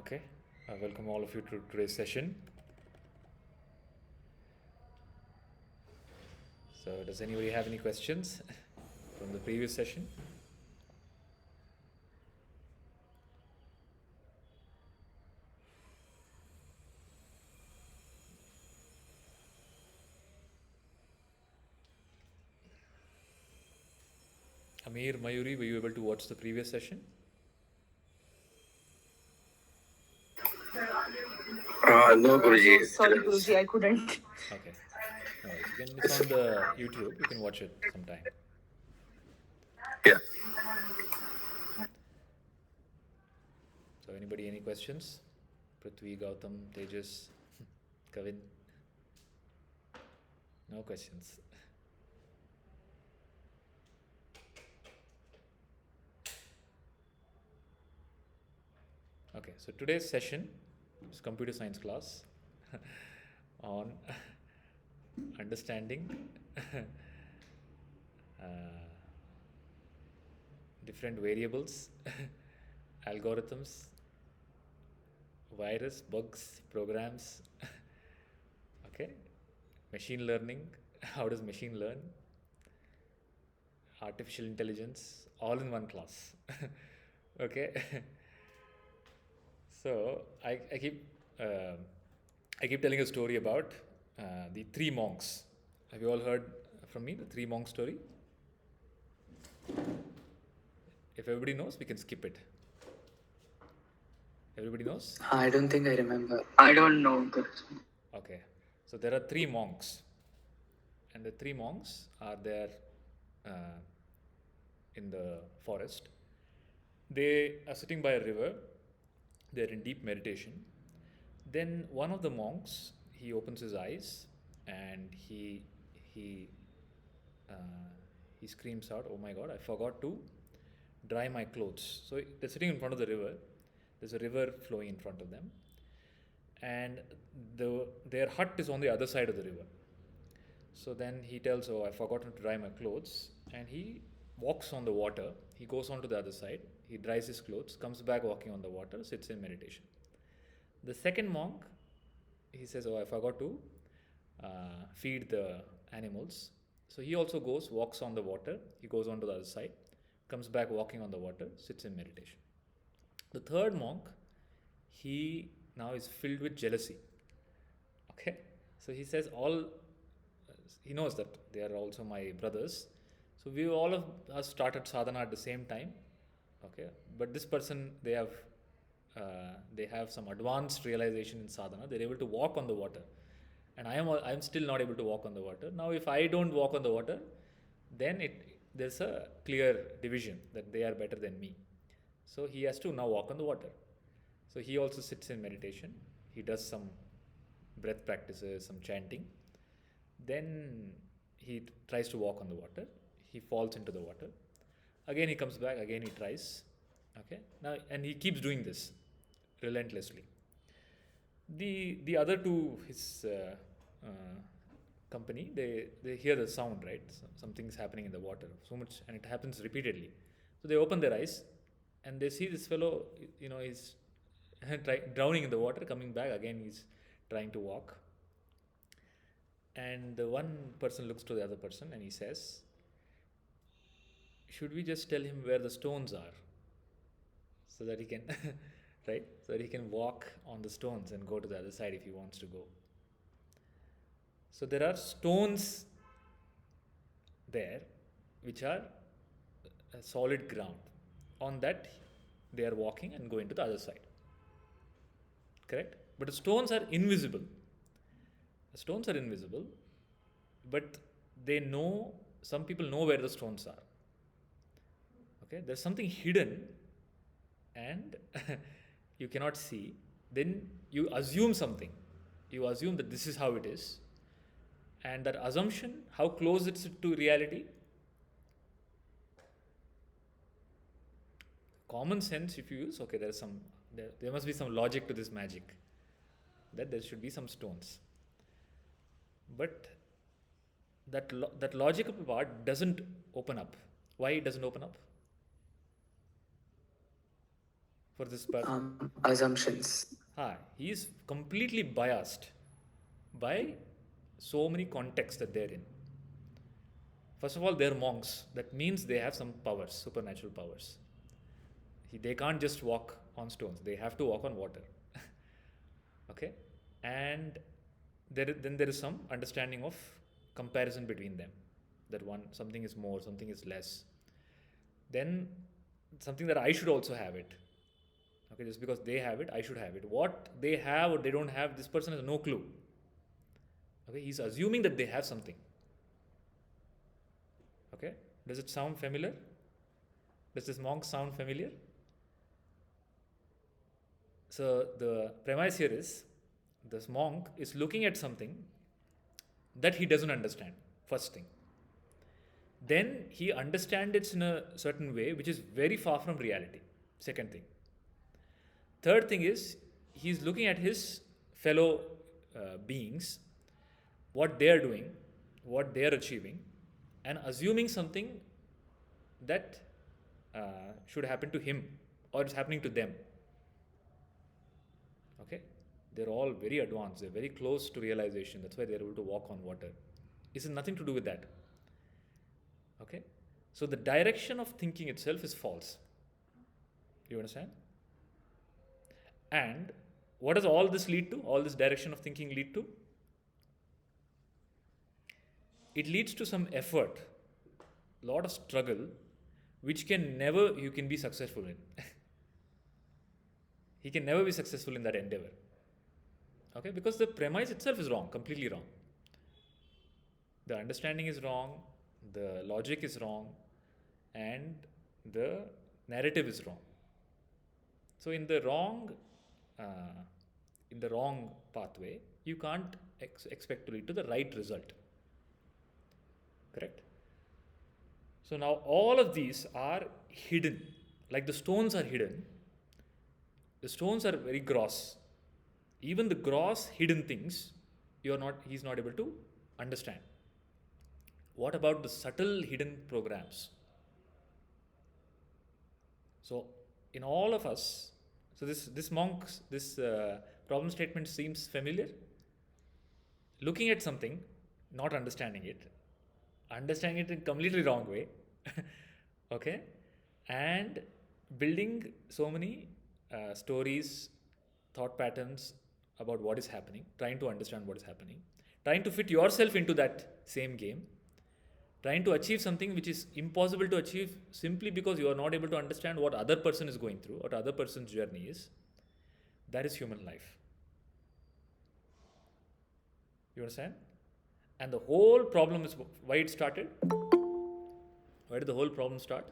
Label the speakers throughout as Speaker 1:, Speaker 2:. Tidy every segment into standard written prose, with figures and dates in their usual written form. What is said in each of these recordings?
Speaker 1: Okay, welcome all of you to today's session. So, does anybody have any questions from the previous session? Amir, Mayuri, were you able to watch the previous session?
Speaker 2: No, Guruji.
Speaker 3: No, sorry, Guruji, I couldn't.
Speaker 1: Okay, no worries. It's on the YouTube. You can watch it sometime.
Speaker 2: Yeah.
Speaker 1: So, anybody, any questions? Prithvi, Gautam, Tejas, Kavin? No questions. Okay, so today's session is computer science class on understanding uh, different variables, algorithms, virus, bugs, programs, okay, machine learning, how does machine learn, artificial intelligence, all in one class. Okay. So I keep uh, I keep telling a story about the three monks. Have you all heard from me the three monk story? If everybody knows, we can skip it. Everybody knows?
Speaker 4: I don't think I remember.
Speaker 3: I don't know, Guruji.
Speaker 1: Okay. So there are three monks, and the three monks are there uh, in the forest. They are sitting by a river. They're in deep meditation. Then one of the monks, he opens his eyes and he uh, he screams out, "Oh my God! I forgot to dry my clothes." So they're sitting in front of the river. There's a river flowing in front of them, and their hut is on the other side of the river. So then he tells, "Oh, I've forgotten to dry my clothes," and he walks on the water. He goes on to the other side. He dries his clothes, comes back walking on the water, sits in meditation. The second monk, he says, "Oh, I forgot to feed the animals." So he also goes, walks on the water. He goes on to the other side, comes back walking on the water, sits in meditation. The third monk, he now is filled with jealousy. Okay, so he says, all he knows that they are also my brothers. So we all of us started sadhana at the same time. Okay, but this person, they have some advanced realization in sadhana. They're able to walk on the water, and I am still not able to walk on the water. Now, if I don't walk on the water, then there's a clear division that they are better than me. So he has to now walk on the water. So he also sits in meditation. He does some breath practices, some chanting. Then he tries to walk on the water. He falls into the water. Again he comes back. Again he tries. Okay. Now, and he keeps doing this relentlessly. The other two, his company, they hear the sound, right? Something's happening in the water so much, and it happens repeatedly. So they open their eyes, and they see this fellow. He's drowning in the water, coming back again. He's trying to walk, and the one person looks to the other person and he says, "Should we just tell him where the stones are, so that he can right, so that he can walk on the stones and go to the other side if he wants to go?" So there are stones there which are a solid ground. On that they are walking and going to the other side. Correct? But the stones are invisible. The stones are invisible, but they know, some people know where the stones are. Okay, there's something hidden and you cannot see. Then you assume something. You assume that this is how it is. And that assumption, how close it's to reality? Common sense, if you use, okay, there must be some logic to this magic, that there should be some stones. But that logical part doesn't open up. Why it doesn't open up? for this person.
Speaker 3: Assumptions.
Speaker 1: He is completely biased by so many contexts that they're in. First of all, they're monks. That means they have some powers, supernatural powers. They can't just walk on stones. They have to walk on water. Okay, and then there is some understanding of comparison between them. That something is more, something is less. Then something that I should also have it. Okay, just because they have it, I should have it. What they have or they don't have, this person has no clue. Okay, he's assuming that they have something. Okay, does it sound familiar? Does this monk sound familiar? So the premise here is this monk is looking at something that he doesn't understand, first thing. Then he understands it in a certain way which is very far from reality, second thing. Third thing is he's looking at his fellow beings, what they're doing, what they're achieving, and assuming something that should happen to him or is happening to them. Okay, they're all very advanced, they're very close to realization, that's why they're able to walk on water. It has nothing to do with that. Okay, so the direction of thinking itself is false. You understand? And what does all this lead to? All this direction of thinking lead to? It leads to some effort, lot of struggle, which you can be successful in. He can never be successful in that endeavor. Okay, because the premise itself is wrong, completely wrong. The understanding is wrong, the logic is wrong, and the narrative is wrong. So in the wrong pathway, you can't expect to lead to the right result. Correct? So now all of these are hidden, like the stones are hidden. The stones are very gross. Even the gross hidden things, he's not able to understand. What about the subtle hidden programs? So in all of us, so this problem statement seems familiar. Looking at something, not understanding it in completely wrong way. Okay, and building so many stories, thought patterns about what is happening, trying to understand what is happening, trying to fit yourself into that same game, trying to achieve something which is impossible to achieve simply because you are not able to understand what other person is going through, what other person's journey is. That is human life. You understand? And the whole problem is why it started. Why did the whole problem start?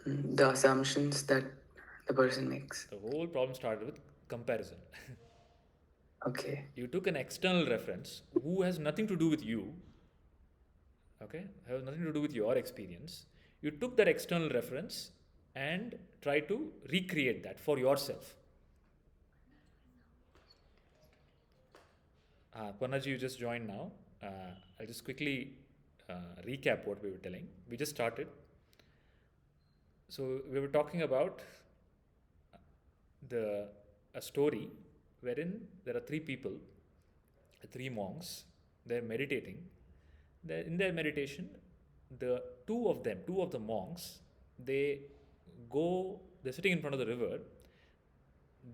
Speaker 3: The assumptions that the person makes.
Speaker 1: The whole problem started with comparison.
Speaker 3: Okay.
Speaker 1: You took an external reference who has nothing to do with you. Okay, has nothing to do with your experience. You took that external reference and tried to recreate that for yourself. Panaji, you just joined now. I'll just quickly recap what we were telling. We just started. So we were talking about a story wherein there are three people, three monks. They're meditating. In their meditation, the two of the monks, they're sitting in front of the river.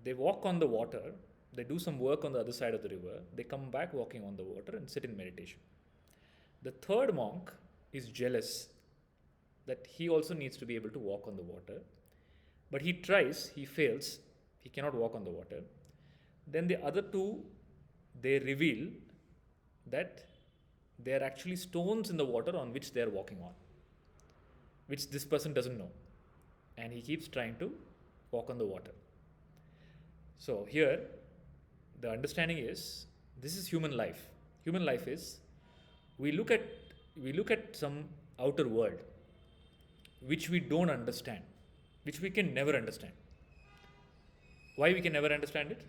Speaker 1: They walk on the water. They do some work on the other side of the river. They come back walking on the water and sit in meditation. The third monk is jealous that he also needs to be able to walk on the water. But he tries, he fails, he cannot walk on the water. Then the other two, they reveal that they are actually stones in the water on which they are walking on, which this person doesn't know. And he keeps trying to walk on the water. So here, the understanding is, this is human life. Human life is, we look at some outer world which we don't understand, which we can never understand. Why we can never understand it?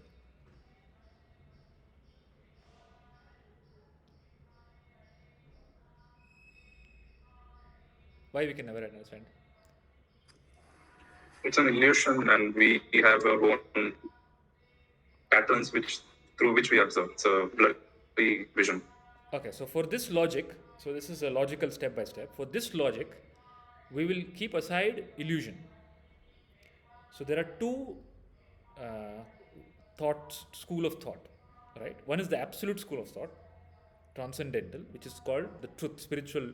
Speaker 1: Why we can never understand?
Speaker 4: It's an illusion, and we have our own patterns through which we observe. It's a blurry vision.
Speaker 1: Okay, so for this logic, so this is a logical step by step. For this logic, we will keep aside illusion. So there are two school of thought, right? One is the absolute school of thought, transcendental, which is called the truth, spiritual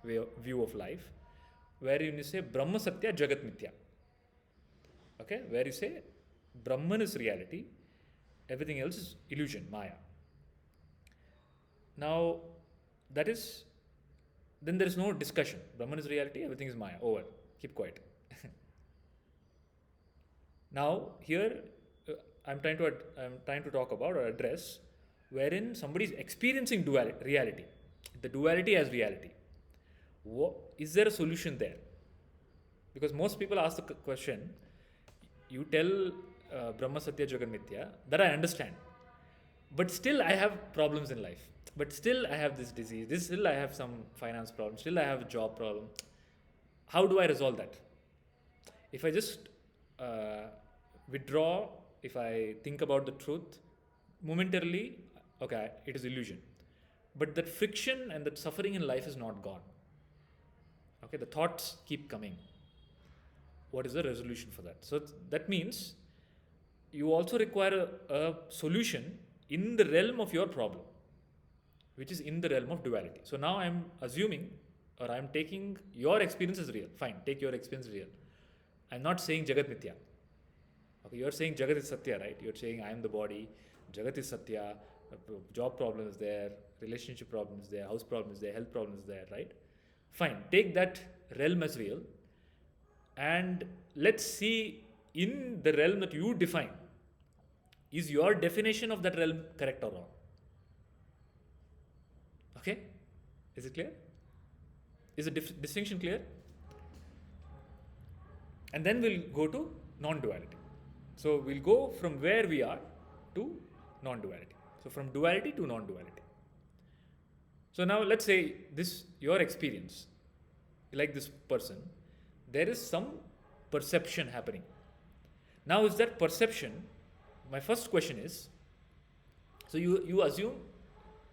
Speaker 1: view of life, where you say Brahma Satya Jagat Mithya. Okay, where you say Brahman is reality, everything else is illusion, Maya. Now, that is, then there is no discussion. Brahman is reality, everything is Maya. Over. Keep quiet. Now, here I'm trying to talk about or address wherein somebody is experiencing reality, the duality as reality. Is there a solution there? Because most people ask the question, you tell Brahma Satya Jagat Mithya, that I understand, but still I have problems in life. But still I have this disease. Still I have some finance problem. Still I have a job problem. How do I resolve that? If I just withdraw, if I think about the truth, momentarily, okay, it is illusion. But that friction and that suffering in life is not gone. Okay, the thoughts keep coming. What is the resolution for that? So that means you also require a solution in the realm of your problem, which is in the realm of duality. So now I'm assuming, or I'm taking your experience as real. Fine, take your experience as real. I'm not saying Jagat Mithya. Okay, you're saying Jagat is Satya, right? You're saying I am the body, Jagat is Satya, job problem is there, relationship problem is there, house problem is there, health problem is there, right? Fine, take that realm as real, and let's see in the realm that you define, is your definition of that realm correct or wrong? Okay? Is it clear? Is the distinction clear? And then we'll go to non-duality. So we'll go from where we are to non-duality. So from duality to non-duality. So now let's say this, your experience, like this person, there is some perception happening. Now is that perception, my first question is, so you assume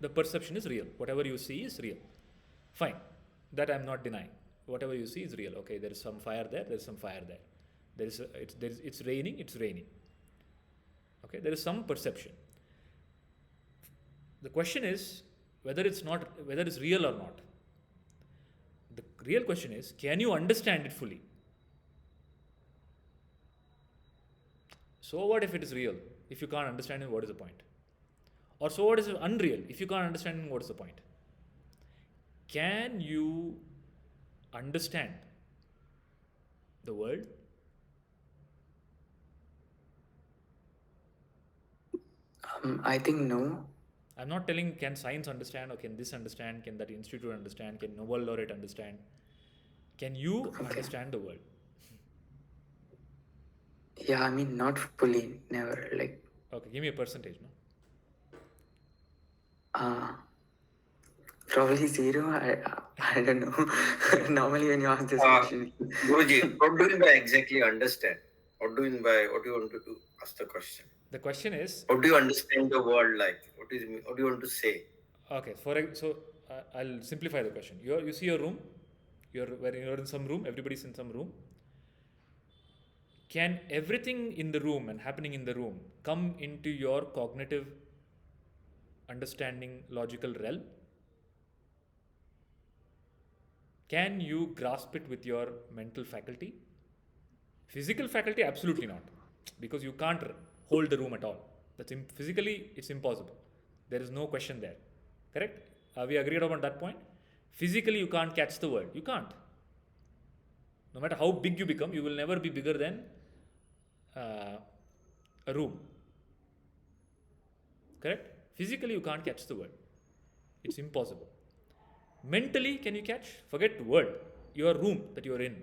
Speaker 1: the perception is real. Whatever you see is real. Fine. That I'm not denying. Whatever you see is real. Okay, there is some fire there, there is some fire there. It's raining, it's raining. Okay, there is some perception. The question is whether it's real or not. The real question is, can you understand it fully? So what if it is real? If you can't understand it, what is the point? Or so what is unreal? If you can't understand it, what is the point? Can you understand the world?
Speaker 3: I think no.
Speaker 1: I'm not telling can science understand or can this understand, can that institute understand, can Nobel laureate understand. Can you understand the world?
Speaker 3: Yeah, I mean, not fully, never. Like,
Speaker 1: Okay, give me a percentage, no?
Speaker 3: probably zero. I don't know. Normally, when you ask this question,
Speaker 2: Guruji, what do you mean by exactly understand? What do you want to ask the question?
Speaker 1: The question is,
Speaker 2: How do you understand the world like? What do you want to say?
Speaker 1: okay, I'll simplify the question. You see a room, you're in some room, everybody's in some room. Can everything in the room and happening in the room come into your cognitive understanding logical realm? Can you grasp it with your mental faculty? Physical faculty, absolutely not, because you can't hold the room at all. Physically, it's impossible. There is no question there. Correct? Are we agreed upon that point? Physically, you can't catch the world. You can't. No matter how big you become, you will never be bigger than a room. Correct? Physically, you can't catch the world. It's impossible. Mentally, can you catch? Forget the world. Your room that you're in.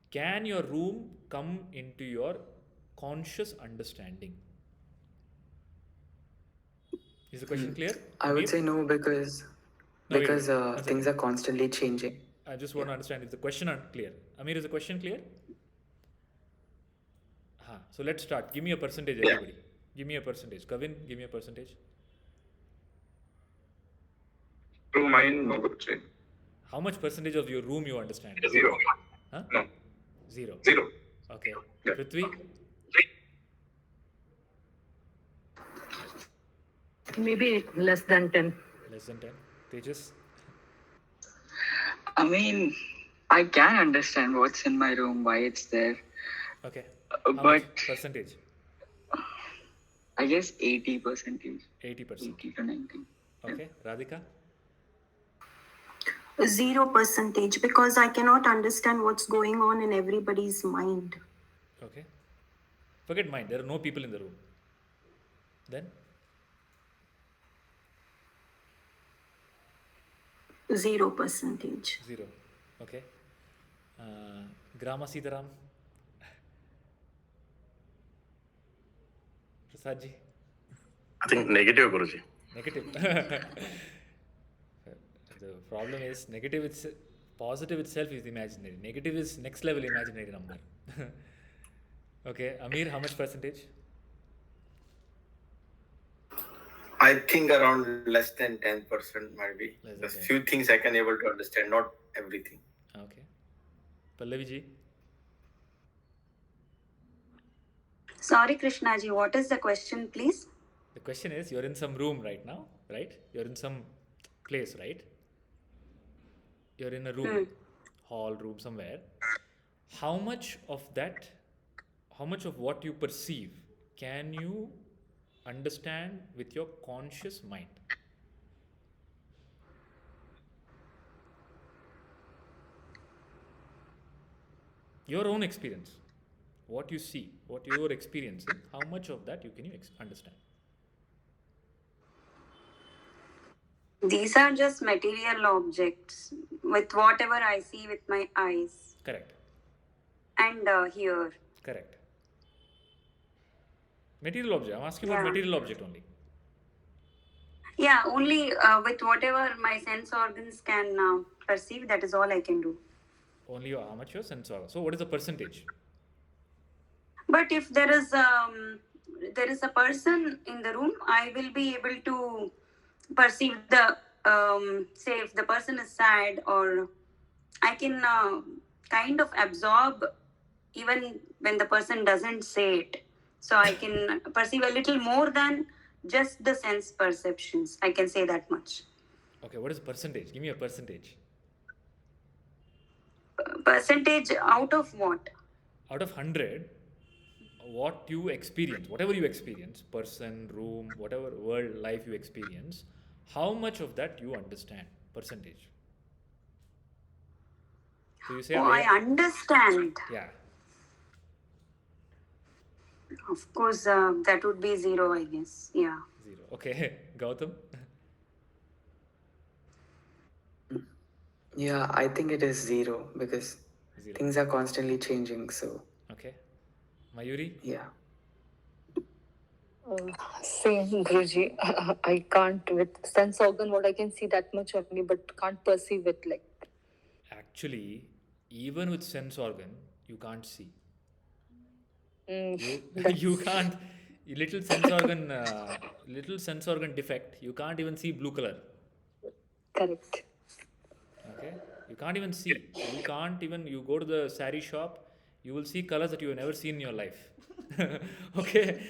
Speaker 1: Can your room come into your conscious understanding? Is the question clear?
Speaker 3: I would say no, because
Speaker 1: No, wait.
Speaker 3: things are constantly changing.
Speaker 1: I just want to understand, is the question unclear? Amir, is the question clear? So let's start. Give me a percentage,
Speaker 2: Yeah.
Speaker 1: everybody. Give me a percentage. Kavin, give me a percentage.
Speaker 4: Through mine, no, Guruji.
Speaker 1: How much percentage of your room you understand?
Speaker 4: Zero.
Speaker 1: Huh?
Speaker 4: No,
Speaker 1: Zero.
Speaker 4: zero.
Speaker 1: Okay.
Speaker 4: Yeah.
Speaker 1: Prithvi?
Speaker 5: Maybe less than 10.
Speaker 1: Less than 10. Tejas?
Speaker 3: I mean, I can understand what's in my room, why it's there.
Speaker 1: Okay. How much
Speaker 3: But
Speaker 1: percentage?
Speaker 3: I guess 80%,
Speaker 1: 80%.
Speaker 3: 80 to 90.
Speaker 1: Okay. Radhika?
Speaker 6: 0% because I cannot understand what's going on in everybody's mind.
Speaker 1: Okay. Forget mine. There are no people in the room. Then?
Speaker 6: 0%.
Speaker 1: 0. Okay. Grama Sitaram? Prasadji?
Speaker 7: I think negative, Guruji.
Speaker 1: Negative. The problem is negative. It's positive itself is imaginary. Negative is next level imaginary number. Okay, Amir, how much percentage?
Speaker 2: I think around less than 10% might be.
Speaker 1: Less than
Speaker 2: There's
Speaker 1: 10.
Speaker 2: few things I can able to understand, not everything.
Speaker 1: Okay, Pallavi ji.
Speaker 8: Sorry, Krishnaji, what is the question, please?
Speaker 1: The question is, you're in some room right now, right? You're in some place, right? You're in a room, hall, room, somewhere. How much of that, how much of what you perceive can you understand with your conscious mind? Your own experience, what you see, what you're experiencing, how much of that can you understand?
Speaker 8: These are just material objects with whatever I see with my eyes
Speaker 1: Correct.
Speaker 8: and hear.
Speaker 1: Correct. Material object. I'm asking about
Speaker 8: Yeah.
Speaker 1: material object only.
Speaker 8: Yeah, only with whatever my sense organs can perceive, that is all I can do.
Speaker 1: Only how much your sense organ. So what is the percentage?
Speaker 8: But if there is a person in the room, I will be able to perceive the say if the person is sad, or I can kind of absorb even when the person doesn't say it. So I can perceive a little more than just the sense perceptions. I can say that much.
Speaker 1: Okay, what is percentage? Give me a percentage.
Speaker 8: Percentage out of what?
Speaker 1: Out of 100, what you experience, whatever you experience, person, room, whatever world, life you experience, how much of that you understand? Percentage. So you say,
Speaker 8: I understand.
Speaker 1: Yeah.
Speaker 8: Of course, that would be 0, I guess. Yeah.
Speaker 1: 0. Okay, Gautam?
Speaker 3: Yeah, I think it is 0 because
Speaker 1: 0.
Speaker 3: things are constantly changing. So,
Speaker 1: Okay. Mayuri?
Speaker 3: yeah.
Speaker 5: Same, Guruji. I can't, with sense organ, what I can see that much only, but can't perceive it like.
Speaker 1: Actually, even with sense organ, you can't see. You
Speaker 5: That's-
Speaker 1: you can't. Little sense organ defect. You can't even see blue color.
Speaker 5: Correct.
Speaker 1: Okay, you can't even see. You can't even. You go to the sari shop, you will see colors that you have never seen in your life. Okay,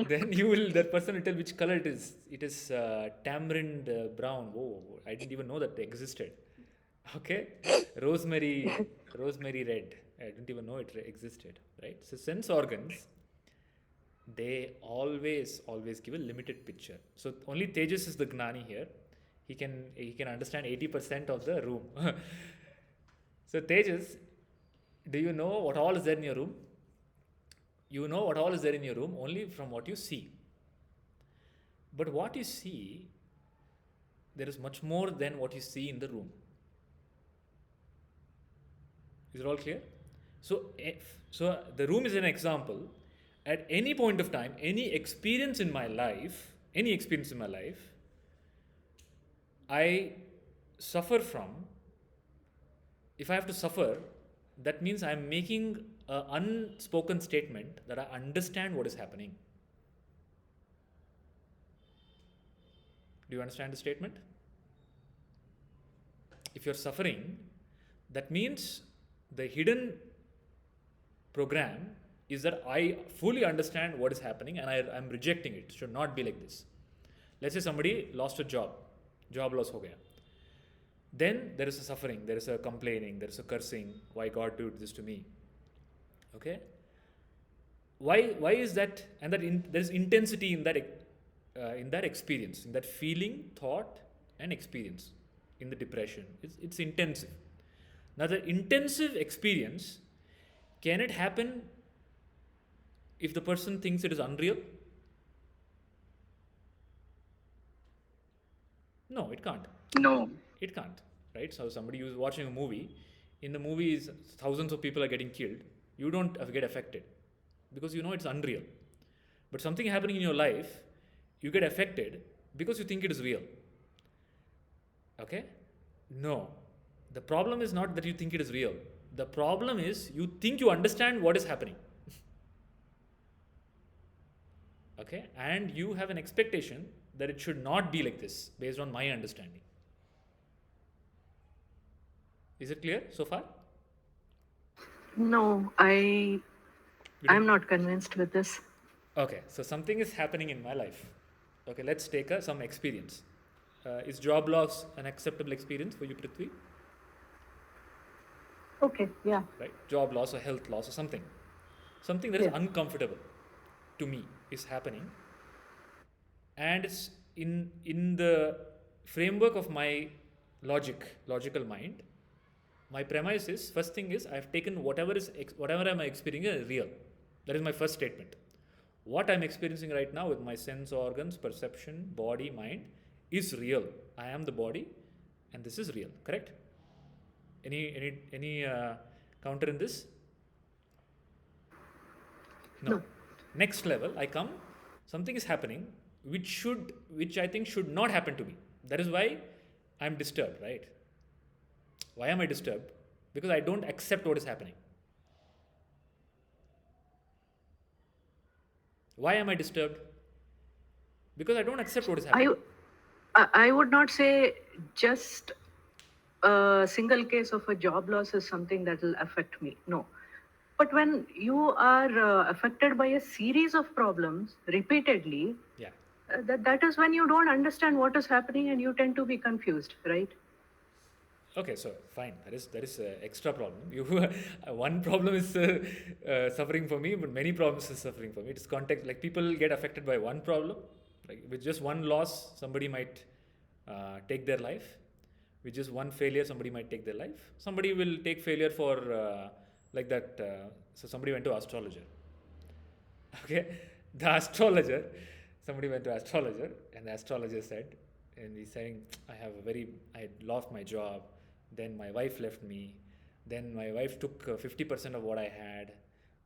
Speaker 1: then you will. That person will tell which color it is. It is tamarind brown. Whoa, I didn't even know that existed. Okay, rosemary red. I didn't even know it existed. Right. So sense organs, they always give a limited picture. So only Tejas is the gnani here. He can understand 80% of the room. So Tejas, do you know what all is there in your room? You know what all is there in your room only from what you see. But what you see, there is much more than what you see in the room. Is it all clear? So the room is an example. At any point of time, any experience in my life, I suffer from if I have to suffer, that means I'm making an unspoken statement that I understand what is happening. Do you understand the statement? If you're suffering, that means the hidden program is that I fully understand what is happening and I'm rejecting it. It should not be like this. Let's say somebody lost a job loss ho gaya. Then there is a suffering, there is a complaining, there is a cursing, why God did this to me. Okay? Why is that? And there is intensity in that experience, in that feeling, thought, and experience in the depression. It's intensive. Now, the intensive experience, can it happen if the person thinks it is unreal? No, it can't.
Speaker 3: No.
Speaker 1: It can't, right? So somebody who's watching a movie, in the movies, thousands of people are getting killed. You don't get affected because you know it's unreal. But something happening in your life, you get affected because you think it is real. Okay? No. The problem is not that you think it is real. The problem is you think you understand what is happening. Okay? And you have an expectation that it should not be like this based on my understanding. Is it clear so far?
Speaker 9: No, I'm not convinced with this.
Speaker 1: Okay, so something is happening in my life. Okay, let's take some experience. Is job loss an acceptable experience for you, Prithvi?
Speaker 9: Okay, yeah.
Speaker 1: Right? Job loss or health loss or something. Something that is uncomfortable to me is happening. And it's in the framework of my logical mind. My premise is, first thing is, I've taken whatever I'm experiencing is real. That is my first statement. What I'm experiencing right now with my sense organs, perception, body, mind is real. I am the body and this is real, correct? Any counter in this? No. Next level, I come, something is happening which I think should not happen to me. That is why I'm disturbed, right? Why am I disturbed? Because I don't accept what is happening. Why am I disturbed? Because I don't accept what is happening.
Speaker 9: I would not say just a single case of a job loss is something that will affect me. No. But when you are affected by a series of problems repeatedly, that is when you don't understand what is happening and you tend to be confused, right?
Speaker 1: Okay, so fine. That is extra problem. One problem is suffering for me, but many problems is suffering for me. It's context. Like people get affected by one problem, like with just one loss, somebody might take their life. With just one failure, somebody might take their life. Somebody will take failure for like that. So somebody went to astrologer. Okay, somebody went to astrologer, and the astrologer said, and he's saying, I had lost my job. Then my wife left me. Then my wife took 50% of what I had.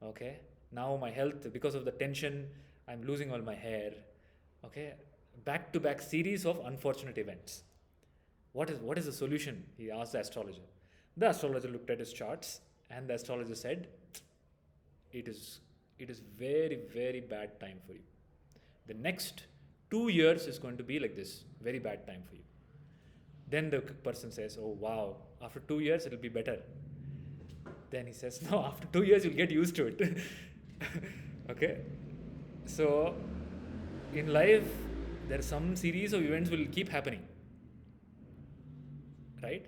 Speaker 1: Okay. Now my health, because of the tension, I'm losing all my hair. Okay. Back to back series of unfortunate events. What is the solution? He asked the astrologer. The astrologer looked at his charts and the astrologer said, it is very, very bad time for you. The next 2 years is going to be like this. Very bad time for you. Then the person says, oh wow, after 2 years it'll be better. Then he says, no, after 2 years you'll get used to it. Okay. So in life, there are some series of events will keep happening. Right?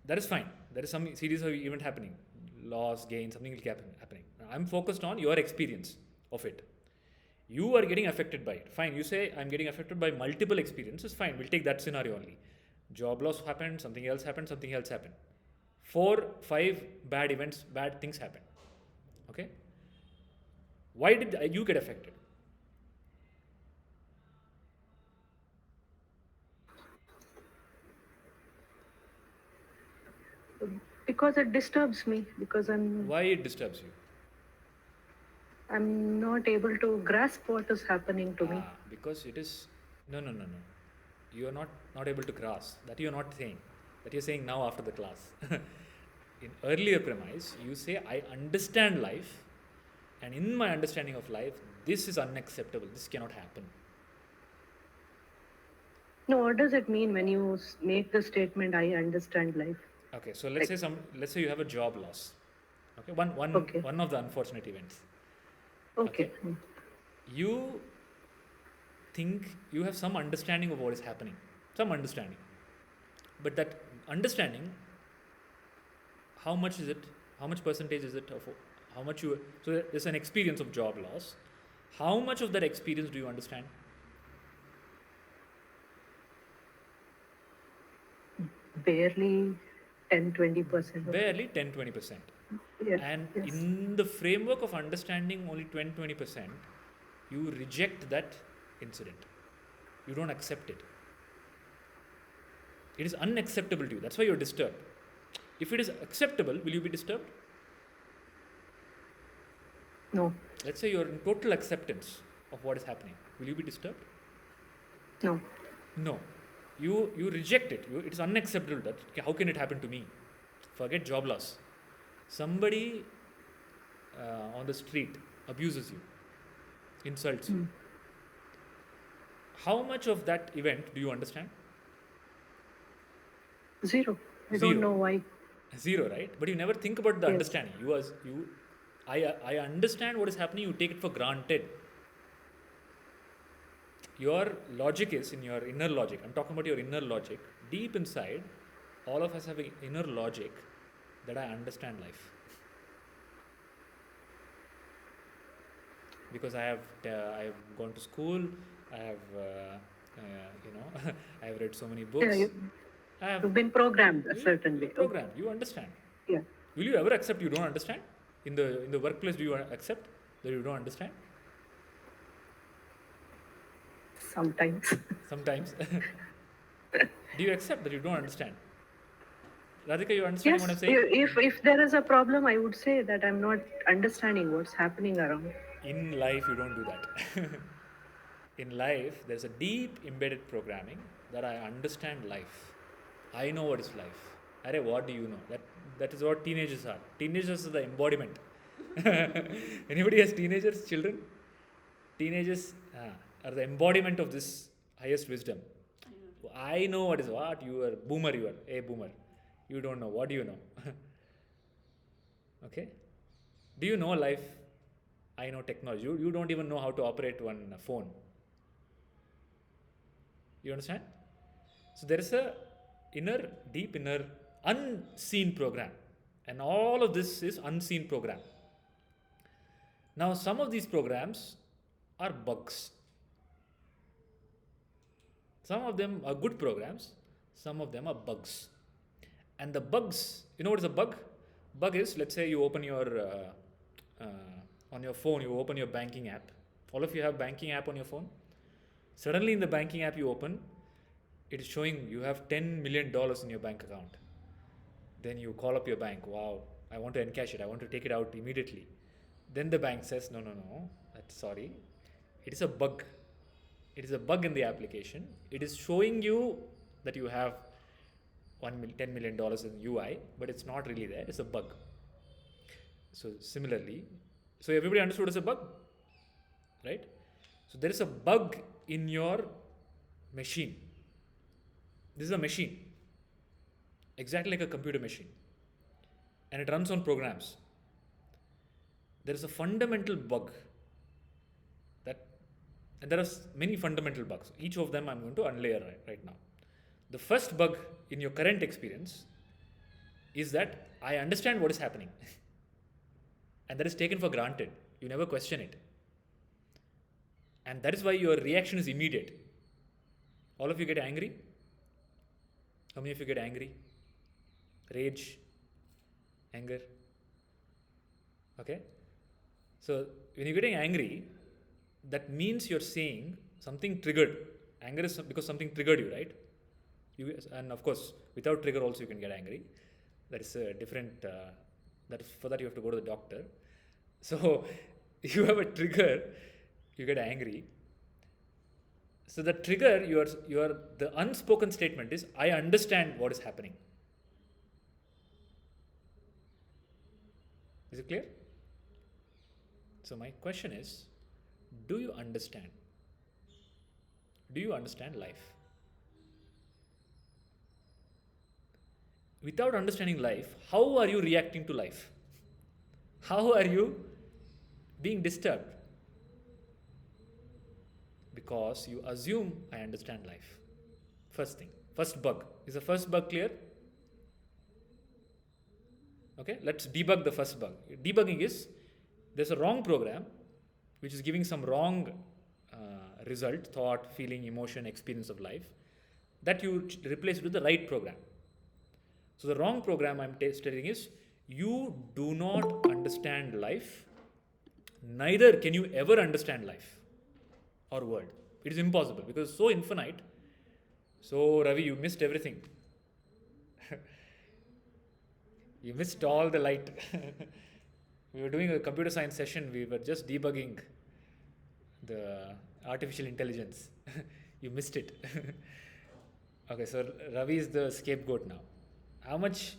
Speaker 1: That is fine. There is some series of event happening. Loss, gain, something will keep happening. Now, I'm focused on your experience of it. You are getting affected by it. Fine. You say, I'm getting affected by multiple experiences. Fine. We'll take that scenario only. Job loss happened, something else happened, something else happened. 4, 5 bad events, bad things happen. Okay? Why did you get affected?
Speaker 9: Because it disturbs me. Because
Speaker 1: Why it disturbs you?
Speaker 9: I'm not able to grasp what is happening to me.
Speaker 1: Because it is no. You are not able to grasp. That you are not saying. that you're saying now after the class. In earlier premise, you say, I understand life, and in my understanding of life, this is unacceptable, this cannot happen.
Speaker 9: No, what does it mean when you make the statement, I understand life?
Speaker 1: Okay, so let's say you have a job loss. Okay,
Speaker 9: Okay.
Speaker 1: one of the unfortunate events.
Speaker 9: Okay.
Speaker 1: You think you have some understanding of what is happening, some understanding, but that understanding, how much is it? How much percentage is it of how much you? So there's an experience of job loss. How much of that experience do you understand?
Speaker 9: Barely 10-20%.
Speaker 1: Barely 10-20%.
Speaker 9: Yes.
Speaker 1: And
Speaker 9: Yes.
Speaker 1: in the framework of understanding only 10-20%, you reject that incident. You don't accept it. It is unacceptable to you. That's why you're disturbed. If it is acceptable, will you be disturbed?
Speaker 9: No.
Speaker 1: Let's say you're in total acceptance of what is happening. Will you be disturbed?
Speaker 9: No.
Speaker 1: No. You reject it. It is unacceptable that, okay, how can it happen to me? Forget job loss. Somebody on the street abuses you, insults you. How much of that event do you understand?
Speaker 9: Zero. I
Speaker 1: Zero.
Speaker 9: don't know why.
Speaker 1: Zero, right? But you never think about the
Speaker 9: Yes.
Speaker 1: understanding. I understand what is happening. You take it for granted. Your logic is in your inner logic. I'm talking about your inner logic. Deep inside, all of us have an inner logic that I understand life. Because I have gone to school. I have I have read so many books.
Speaker 9: Yeah, you've been programmed a certain way.
Speaker 1: Programmed. You understand.
Speaker 9: Yeah.
Speaker 1: Will you ever accept you don't understand? In the workplace, do you accept that you don't understand?
Speaker 9: Sometimes.
Speaker 1: Sometimes. Do you accept that you don't understand? Radhika, you understand
Speaker 9: Yes.
Speaker 1: what I'm saying?
Speaker 9: If there is a problem, I would say that I'm not understanding what's happening around.
Speaker 1: In life, you don't do that. In life, there's a deep embedded programming that I understand life. I know what is life. Arey, what do you know? That is what teenagers are. Teenagers are the embodiment. Anybody has teenagers, children? Teenagers are the embodiment of this highest wisdom. I know what is what. You are boomer. You are a boomer. You don't know. What do you know? Okay. Do you know life? I know technology. You don't even know how to operate one phone. You understand? So there is a deep inner, unseen program. And all of this is unseen program. Now, some of these programs are bugs. Some of them are good programs. Some of them are bugs. And the bugs, you know what is a bug? Bug is, let's say you open your, on your phone, you open your banking app. All of you have banking app on your phone. Suddenly in the banking app you open, it is showing you have $10 million in your bank account. Then you call up your bank. Wow, I want to encash it. I want to take it out immediately. Then the bank says, no, sorry. It is a bug. It is a bug in the application. It is showing you that you have $10 million in UI, but it's not really there. It's a bug. So similarly, so everybody understood it's a bug, right? So there is a bug in your machine. This is a machine, exactly like a computer machine, and it runs on programs. There is a fundamental bug and there are many fundamental bugs. Each of them I'm going to unlayer right now. The first bug in your current experience is that I understand what is happening. And that is taken for granted. You never question it. And that is why your reaction is immediate. All of you get angry? How many of you get angry? Rage? Anger? Okay? So, when you're getting angry, that means you're saying something triggered. Anger is because something triggered you, right? And of course, without trigger also you can get angry. That is a different, for that you have to go to the doctor. So, you have a trigger, you get angry. So the trigger, the unspoken statement is, I understand what is happening. Is it clear? So my question is, do you understand? Do you understand life? Without understanding life, how are you reacting to life? How are you being disturbed? Because you assume I understand life. First thing. First bug. Is the first bug clear? Okay, let's debug the first bug. Debugging is there's a wrong program which is giving some wrong result, thought, feeling, emotion, experience of life that you replace with the right program. So the wrong program I'm stating is you do not understand life, neither can you ever understand life or world. It is impossible because it's so infinite. So Ravi, you missed everything. You missed all the light. We were doing a computer science session. We were just debugging the artificial intelligence. You missed it. Okay, so Ravi is the scapegoat now. How much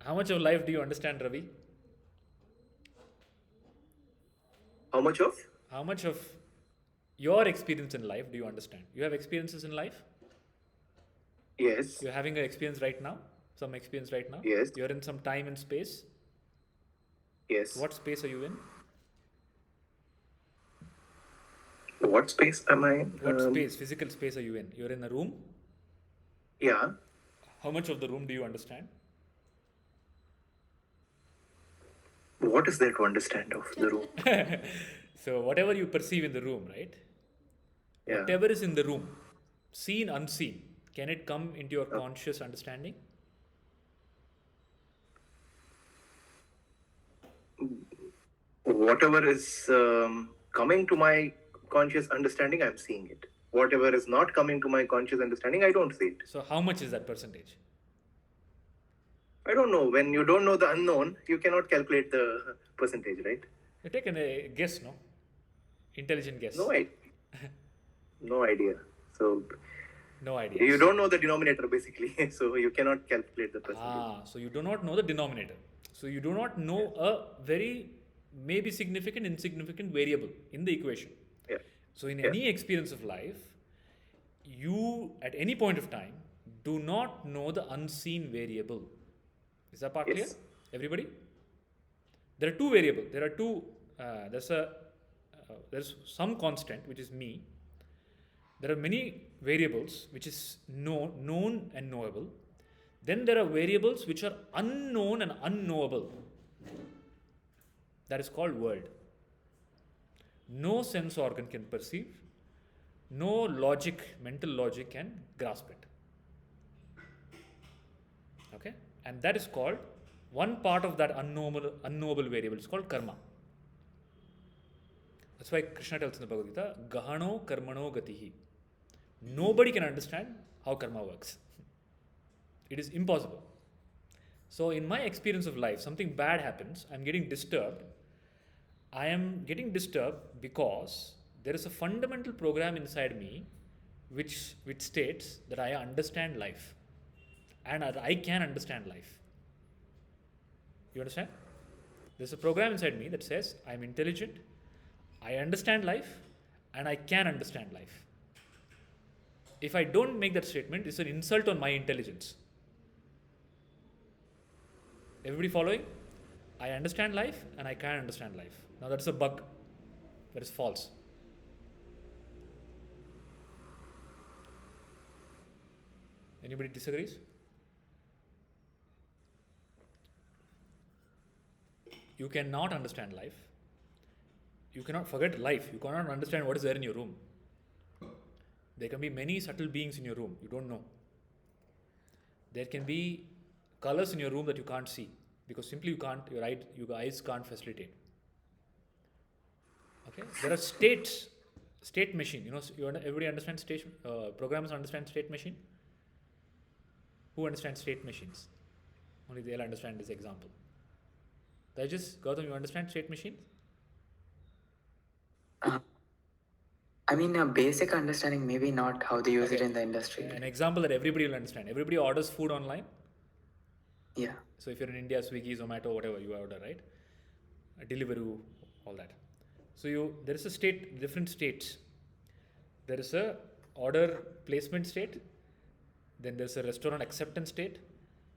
Speaker 1: of life do you understand, Ravi?
Speaker 10: How much of?
Speaker 1: How much of your experience in life do you understand? You have experiences in life?
Speaker 10: Yes.
Speaker 1: You're having an experience right now? Some experience right now?
Speaker 10: Yes.
Speaker 1: You're in some time and space?
Speaker 10: Yes.
Speaker 1: What space are you in?
Speaker 10: What space am I in?
Speaker 1: What space, physical space are you in? You're in a room?
Speaker 10: Yeah.
Speaker 1: How much of the room do you understand?
Speaker 10: What is there to understand of the room?
Speaker 1: So whatever you perceive in the room, right?
Speaker 10: Yeah.
Speaker 1: Whatever is in the room, seen, unseen, can it come into your conscious understanding?
Speaker 10: Whatever is coming to my conscious understanding, I'm seeing it. Whatever is not coming to my conscious understanding, I don't see it.
Speaker 1: So how much is that percentage?
Speaker 10: I don't know. When you don't know the unknown, you cannot calculate the percentage, right?
Speaker 1: You take a guess, no? Intelligent guess.
Speaker 10: No idea. So
Speaker 1: No idea.
Speaker 10: you don't know the denominator basically, so you cannot calculate the percentage.
Speaker 1: So you do not know the denominator. So you do not know a very maybe significant, insignificant variable in the equation.
Speaker 10: Yeah.
Speaker 1: So in any experience of life, you at any point of time do not know the unseen variable. Is that part clear? Everybody? There are two variables. There are two. There's some constant which is me. There are many variables which is known and knowable. Then there are variables which are unknown and unknowable. That is called world. No sense organ can perceive. No logic, mental logic can grasp it. Okay? And that is called, one part of that unknowable variable is called karma. That's why Krishna tells in the Bhagavad Gita, Gahano karmano gatihi. Nobody can understand how karma works. It is impossible. So in my experience of life, something bad happens, I'm getting disturbed. I am getting disturbed because there is a fundamental program inside me which states that I understand life and that I can understand life. You understand? There's a program inside me that says I'm intelligent, I understand life, and I can understand life. If I don't make that statement, it's an insult on my intelligence. Everybody following? I understand life and I can understand life. Now that's a bug. That is false. Anybody disagrees? You cannot understand life. You cannot forget life. You cannot understand what is there in your room. There can be many subtle beings in your room. You don't know. There can be colors in your room that you can't see because simply your eyes can't facilitate. Okay. There are state machine. Everybody understands programmers understand state machine. Who understands state machines? Only they'll understand this example. Gautam, you understand state machines?
Speaker 3: I mean, a basic understanding, maybe not how they use it in the industry.
Speaker 1: An example that everybody will understand. Everybody orders food online.
Speaker 3: Yeah.
Speaker 1: So if you're in India, Swiggy, Zomato, whatever you order, right? Deliveroo, all that. So there is a state, different states. There is a order placement state, then there's a restaurant acceptance state,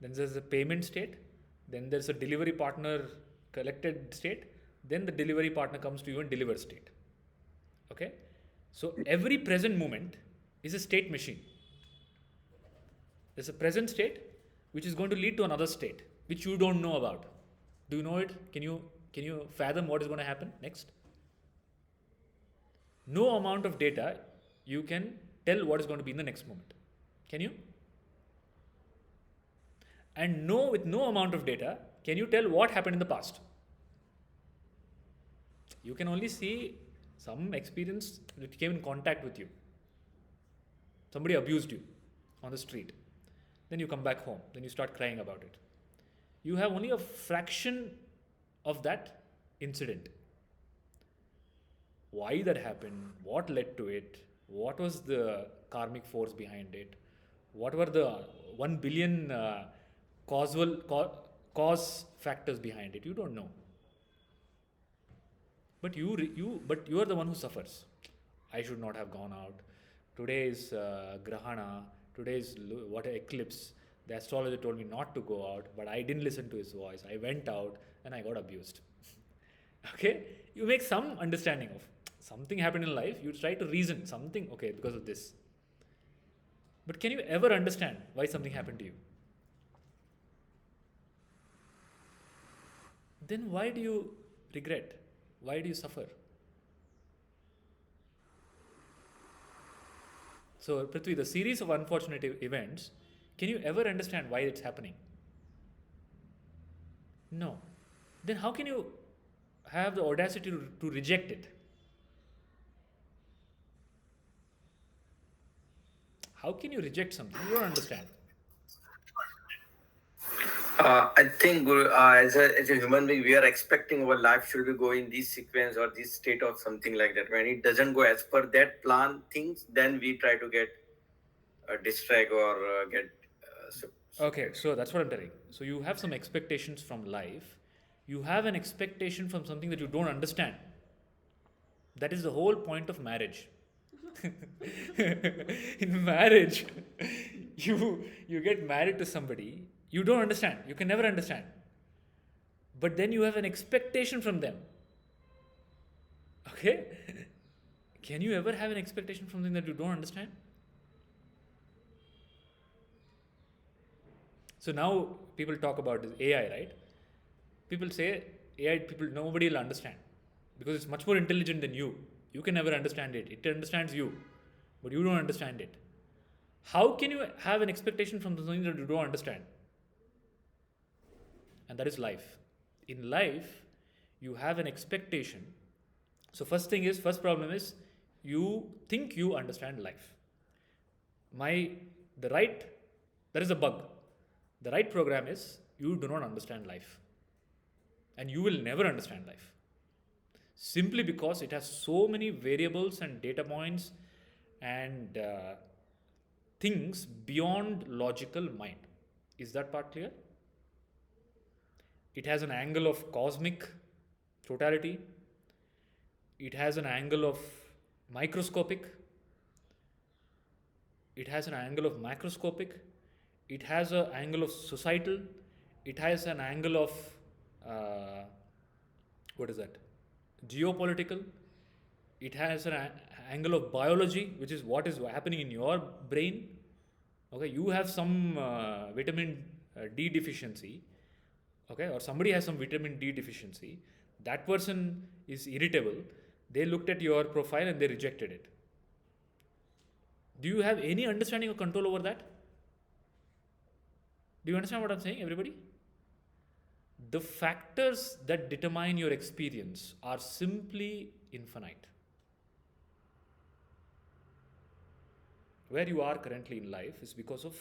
Speaker 1: then there's a payment state, then there's a delivery partner collected state, then the delivery partner comes to you and delivers state. Okay? So every present moment is a state machine. There's a present state which is going to lead to another state which you don't know about. Do you know it? Can you fathom what is going to happen next? No amount of data you can tell what is going to be in the next moment. Can you? And with no amount of data, can you tell what happened in the past? You can only see some experience that came in contact with you. Somebody abused you on the street. Then you come back home. Then you start crying about it. You have only a fraction of that incident. Why that happened, what led to it, what was the karmic force behind it, what were the 1 billion cause factors behind it, you don't know. But you are the one who suffers. I should not have gone out. Today is Grahana, today is what eclipse. The astrologer told me not to go out, but I didn't listen to his voice. I went out and I got abused. Okay? You make some understanding of something happened in life, you try to reason something, okay, because of this. But can you ever understand why something happened to you? Then why do you regret? Why do you suffer? So, Prithvi, the series of unfortunate events, can you ever understand why it's happening? No. Then how can you have the audacity to reject it? How can you reject something? You don't understand.
Speaker 2: I think, Guru, as a human being, we are expecting our life should be going this sequence or this state of something like that. When it doesn't go as per that plan things, then we try to get distract or get.
Speaker 1: Okay, so that's what I'm telling. So you have some expectations from life. You have an expectation from something that you don't understand. That is the whole point of marriage. In marriage, you get married to somebody you don't understand. You can never understand. But then you have an expectation from them. Okay? Can you ever have an expectation from something that you don't understand? So now people talk about this AI, right? People say AI, nobody will understand because it's much more intelligent than you. You can never understand it. It understands you, but you don't understand it. How can you have an expectation from something that you don't understand? And that is life. In life, you have an expectation. So first problem is you think you understand life. There is a bug. The right program is you do not understand life. And you will never understand life. Simply because it has so many variables and data points and things beyond logical mind. Is that part clear? It has an angle of cosmic totality. It has an angle of microscopic. It has an angle of macroscopic. It has an angle of societal. It has an angle of geopolitical. It has an angle of biology, which is what is happening in your brain. Okay, you have some vitamin D deficiency. Okay, or somebody has some vitamin D deficiency. That person is irritable. They looked at your profile and they rejected it. Do you have any understanding or control over that? Do you understand what I'm saying, everybody? The factors that determine your experience are simply infinite. Where you are currently in life is because of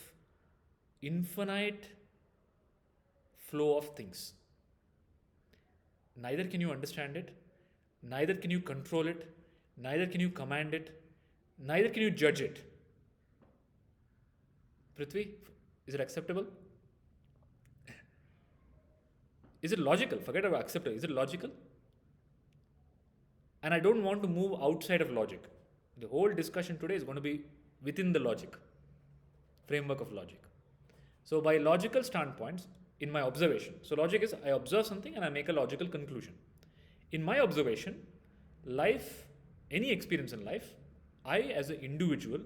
Speaker 1: infinite flow of things. Neither can you understand it, neither can you control it, neither can you command it, neither can you judge it. Prithvi, is it acceptable? Is it logical? Forget about acceptable. Is it logical? And I don't want to move outside of logic. The whole discussion today is going to be within the logic, framework of logic. So by logical standpoints, in my observation, so logic is I observe something and I make a logical conclusion. In my observation, life, any experience in life, I as an individual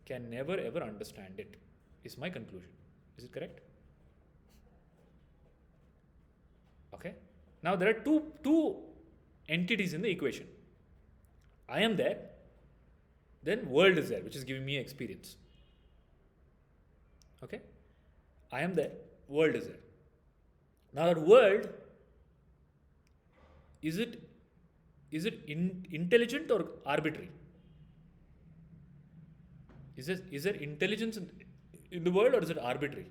Speaker 1: can never ever understand it, is my conclusion. Is it correct? Okay. Now there are two entities in the equation. I am there, then world is there, which is giving me experience. Okay. I am there, world is there. Now that world, is it intelligent or arbitrary? Is there intelligence in the world, or is it arbitrary?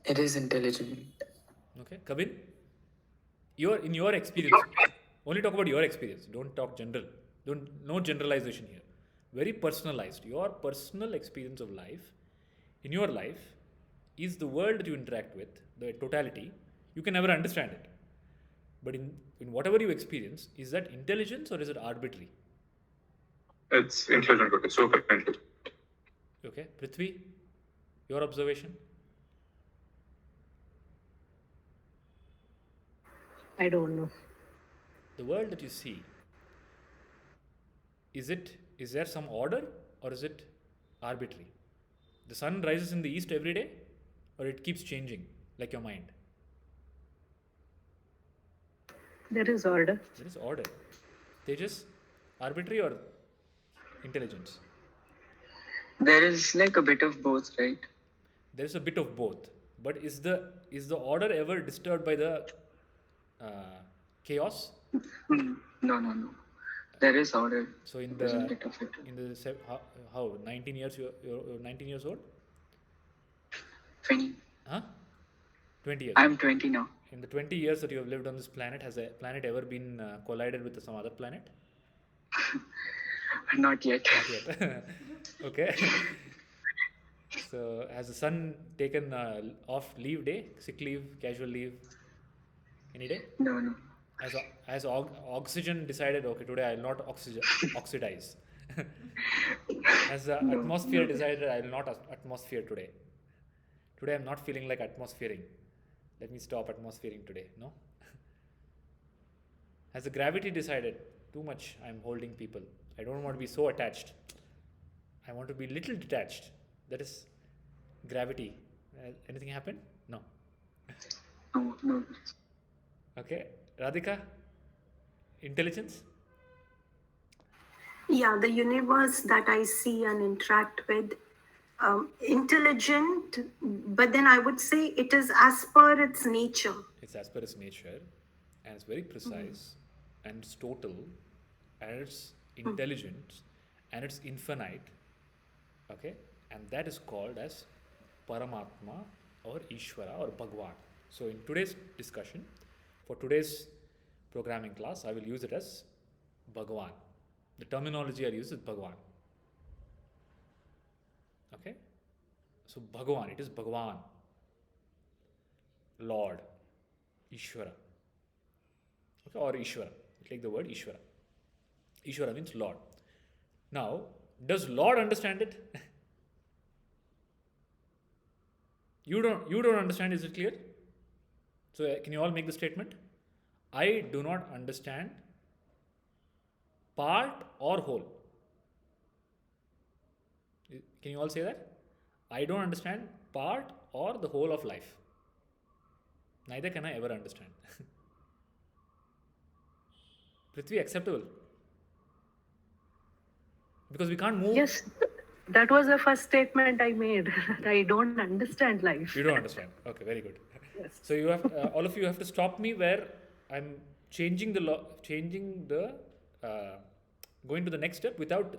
Speaker 3: It is intelligent.
Speaker 1: Okay, Kabin, in your experience, only talk about your experience. Don't talk general. No generalization here. Very personalized. Your personal experience of life, in your life, is the world that you interact with, the totality. You can never understand it. But in whatever you experience, is that intelligence or is it arbitrary?
Speaker 4: It's intelligent. Okay, super intelligent.
Speaker 1: Okay, Prithvi, your observation?
Speaker 9: I don't know.
Speaker 1: The world that you see, is there some order or is it arbitrary? The sun rises in the east every day, or it keeps changing like your mind?
Speaker 9: There is order.
Speaker 1: There is order. Tejas, arbitrary or intelligence?
Speaker 3: There is like a bit of both, right?
Speaker 1: There is a bit of both. But is the order ever disturbed by the chaos?
Speaker 3: No. There is order.
Speaker 1: So in
Speaker 3: There's a
Speaker 1: the
Speaker 3: bit of it.
Speaker 1: how 19 years you're 19 years old?
Speaker 3: 20.
Speaker 1: Huh? 20 years.
Speaker 3: I'm 20 now.
Speaker 1: In the 20 years that you have lived on this planet, has a planet ever been collided with some other planet?
Speaker 3: Not yet.
Speaker 1: Not yet. Okay. So has the sun taken off leave day, sick leave, casual leave, any day?
Speaker 3: No.
Speaker 1: Has oxygen decided, okay, today I will not oxidize? Has the atmosphere decided, I will not atmosphere today? Today I'm not feeling like atmosphering. Let me stop atmosphering today. No? Has the gravity decided, too much I'm holding people? I don't want to be so attached. I want to be little detached. That is gravity. Anything happen? No.
Speaker 3: No.
Speaker 1: Okay. Radhika? Intelligence?
Speaker 6: Yeah, the universe that I see and interact with, intelligent, but then I would say it is as per its nature.
Speaker 1: It's as per its nature, and it's very precise, and it's total, and it's intelligent, and it's infinite. Okay? And that is called as Paramatma or Ishvara or Bhagwan. So in today's discussion, for today's programming class, I will use it as Bhagwan. The terminology I use is Bhagwan. Okay? So Bhagwan, it is Bhagwan, Lord, Ishvara. Okay? Or Ishvara. Take the word Ishvara. Ishvara means Lord. Now, does Lord understand it? You don't understand, is it clear? So can you all make the statement? I do not understand part or whole. Can you all say that? I don't understand part or the whole of life. Neither can I ever understand. Prithvi, acceptable? Because we can't move.
Speaker 9: Yes, that was the first statement I made. I don't understand life.
Speaker 1: You don't understand. Okay, very good.
Speaker 9: Yes.
Speaker 1: So you have all of you have to stop me where I'm changing the going to the next step without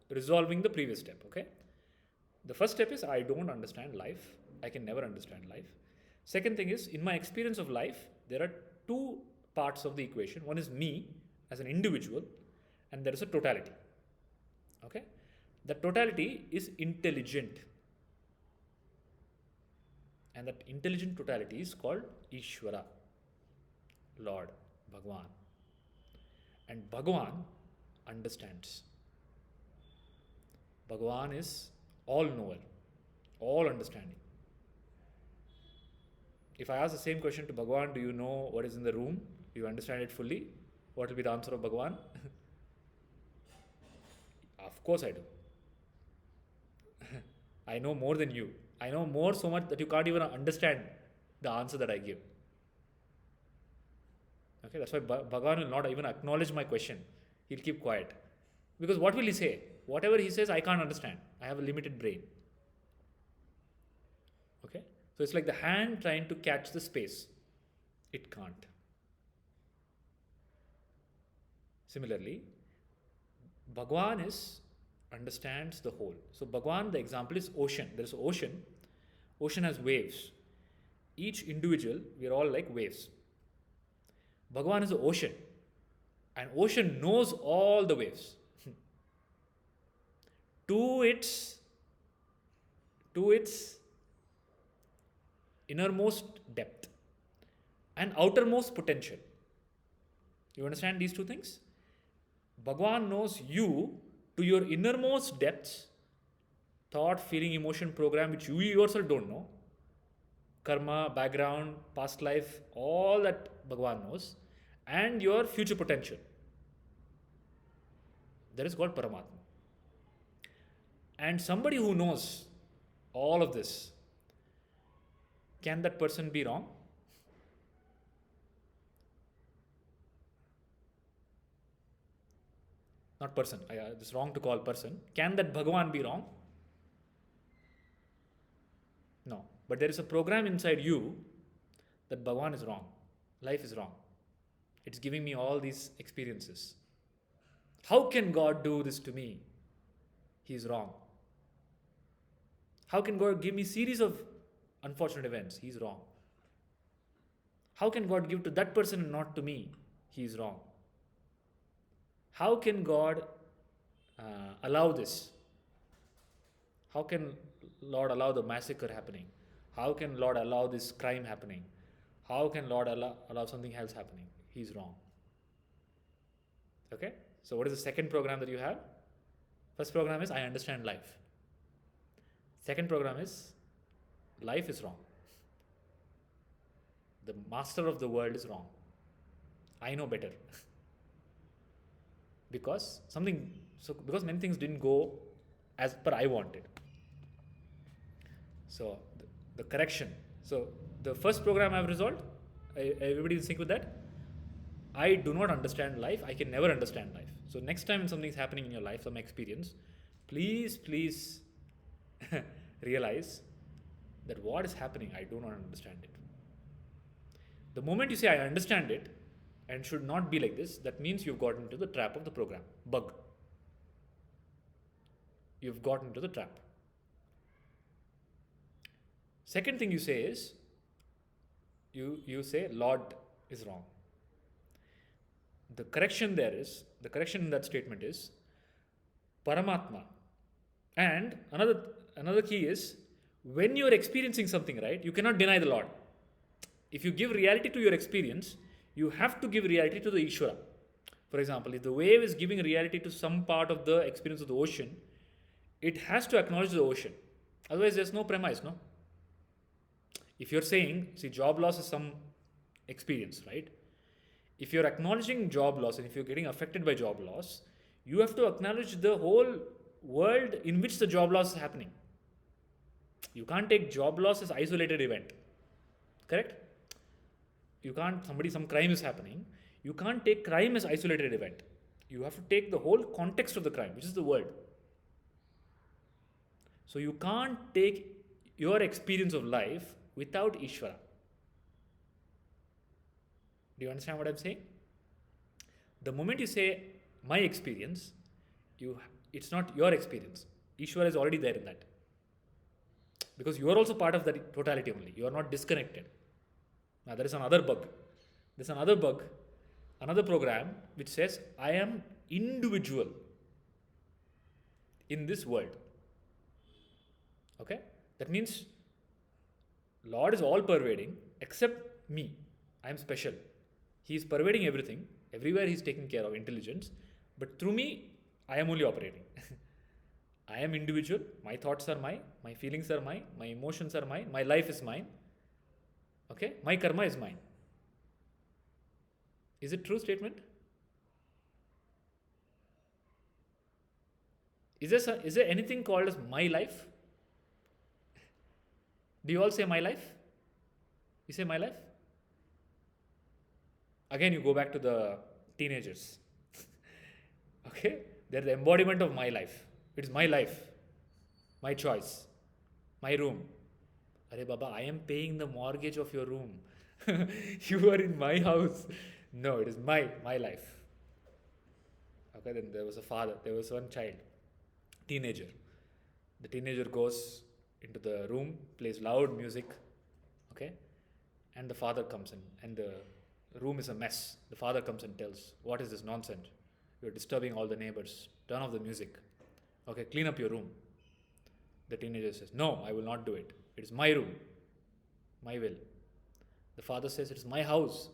Speaker 1: resolving the previous step. Okay. The first step is I don't understand life. I can never understand life. Second thing is, in my experience of life, there are two parts of the equation. One is me as an individual, and there is a totality. Okay. The totality is intelligent. And that intelligent totality is called Ishvara. Lord, Bhagwan. And Bhagwan understands. Bhagwan is all knower, all understanding. If I ask the same question to Bhagwan, do you know what is in the room? Do you understand it fully? What will be the answer of Bhagwan? Of course I do. I know more than you. I know more so much that you can't even understand the answer that I give. Okay, that's why Bhagwan will not even acknowledge my question. He'll keep quiet. Because what will he say? Whatever he says, I can't understand. I have a limited brain. Okay? So it's like the hand trying to catch the space. It can't. Similarly, Bhagwan understands the whole. So Bhagwan, the example is ocean. There is an ocean. Ocean has waves. Each individual, we are all like waves. Bhagwan is the ocean. And ocean knows all the waves. to its innermost depth and outermost potential. You understand these two things? Bhagwan knows you to your innermost depths, thought, feeling, emotion, program, which you yourself don't know, karma, background, past life, all that Bhagwan knows, and your future potential. That is called Paramatma. And somebody who knows all of this, can that person be wrong? Not person, it's wrong to call person. Can that Bhagwan be wrong? No. But there is a program inside you that Bhagwan is wrong. Life is wrong. It's giving me all these experiences. How can God do this to me? He is wrong. How can God give me series of unfortunate events? He is wrong. How can God give to that person and not to me? He is wrong. How can God allow this? How can Lord allow the massacre happening? How can Lord allow this crime happening? How can Lord allow something else happening? He's wrong. Okay? So what is the second program that you have? First program is I understand life. Second program is life is wrong. The master of the world is wrong. I know better. because many things didn't go as per I wanted. So the correction. So the first program I have resolved. Everybody in sync with that? I do not understand life. I can never understand life. So next time when something is happening in your life, some experience, please realize that what is happening, I do not understand it. The moment you say I understand it and should not be like this, that means you've gotten into the trap of the program. Bug. You've gotten into the trap. Second thing you say is, you say Lord is wrong. The correction in that statement is Paramatma. And another key is, when you're experiencing something, right, you cannot deny the Lord. If you give reality to your experience, you have to give reality to the Ishvara. For example, if the wave is giving reality to some part of the experience of the ocean, it has to acknowledge the ocean. Otherwise, there's no premise, no? If you're saying, see, job loss is some experience, right? If you're acknowledging job loss and if you're getting affected by job loss, you have to acknowledge the whole world in which the job loss is happening. You can't take job loss as isolated event. Correct? Some crime is happening. You can't take crime as isolated event. You have to take the whole context of the crime, which is the world. So you can't take your experience of life without Ishvara. Do you understand what I'm saying? The moment you say my experience, it's not your experience. Ishvara is already there in that. Because you are also part of that totality only. You are not disconnected. Now there is another bug. There's another bug, another program which says I am individual in this world. Okay? That means Lord is all pervading except me. I am special. He is pervading everything. Everywhere he's taking care of intelligence. But through me, I am only operating. I am individual. My thoughts are mine. My feelings are mine. My emotions are mine. My life is mine. Okay? My karma is mine. Is it true statement? Is there anything called as my life? Do you all say my life? You say my life? Again, you go back to the teenagers. Okay? They're the embodiment of my life. It's my life, my choice, my room. Arey Baba, I am paying the mortgage of your room. You are in my house. No, it is my life. Okay, then there was a father, there was one child, teenager. The teenager goes into the room, plays loud music, okay, and the father comes in, and the room is a mess. The father comes and tells, what is this nonsense? You're disturbing all the neighbors. Turn off the music. Okay, clean up your room. The teenager says, no, I will not do it. It is my room, my will. The father says, it's my house.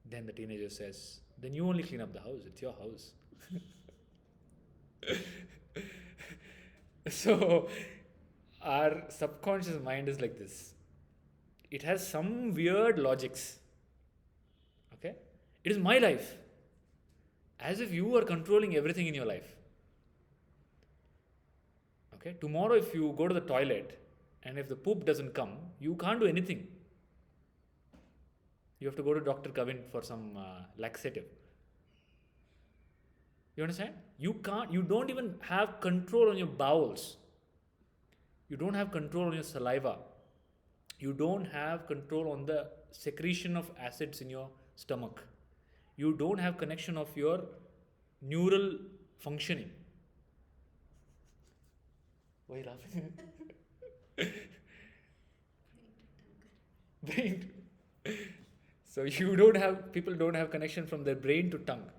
Speaker 1: Then the teenager says, then you only clean up the house. It's your house. So, our subconscious mind is like this. It has some weird logics. Okay? It is my life. As if you are controlling everything in your life. Okay? Tomorrow, if you go to the toilet and if the poop doesn't come, you can't do anything. You have to go to Dr. Kavin for some laxative. You understand? You don't even have control on your bowels. You don't have control on your saliva. You don't have control on the secretion of acids in your stomach. You don't have connection of your neural functioning. Why are you laughing? Brain. So people don't have connection from their brain to tongue.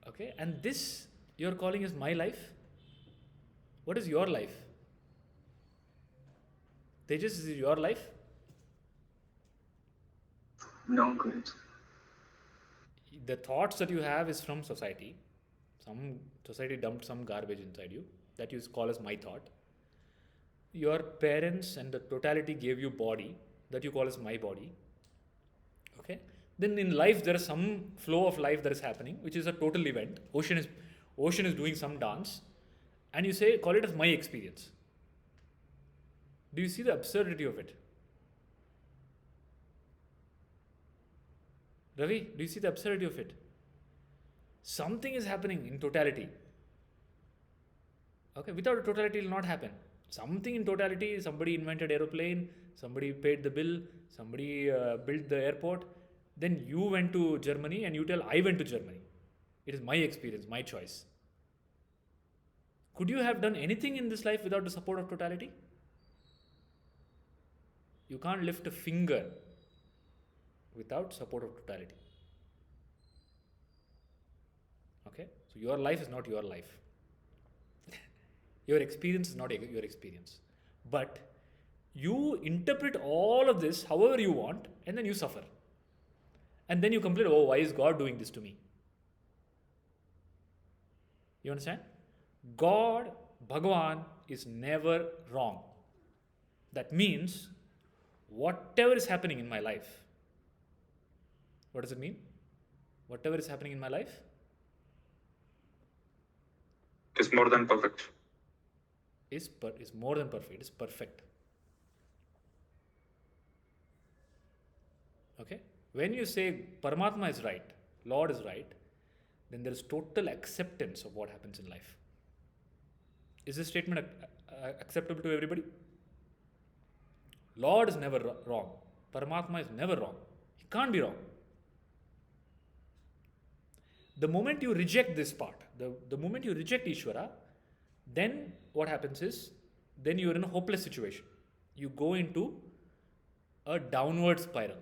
Speaker 1: Okay, and this you're calling is my life? What is your life? Tejas, is it your life?
Speaker 3: No, Guruji.
Speaker 1: The thoughts that you have is from society. Some society dumped some garbage inside you that you call as my thought. Your parents and the totality gave you body that you call as my body. Okay? Then in life there is some flow of life that is happening, which is a total event. Ocean is doing some dance, and you say, call it as my experience. Do you see the absurdity of it? Ravi, do you see the absurdity of it? Something is happening in totality. Okay, without a totality it will not happen. Something in totality, somebody invented aeroplane, somebody paid the bill, somebody built the airport. Then you went to Germany and you tell, I went to Germany. It is my experience, my choice. Could you have done anything in this life without the support of totality? You can't lift a finger without support of totality. Okay? So your life is not your life. Your experience is not your experience. But you interpret all of this however you want, and then you suffer. And then you complain, oh, why is God doing this to me? You understand? God, Bhagwan, is never wrong. That means, whatever is happening in my life, what does it mean? Whatever is happening in my life?
Speaker 4: It's more than perfect.
Speaker 1: Is more than perfect. It's perfect. Okay? When you say Paramatma is right, Lord is right, then there is total acceptance of what happens in life. Is this statement acceptable to everybody? Lord is never wrong. Paramatma is never wrong. He can't be wrong. The moment you reject this part, the moment you reject Ishvara, then what happens is, then you are in a hopeless situation. You go into a downward spiral.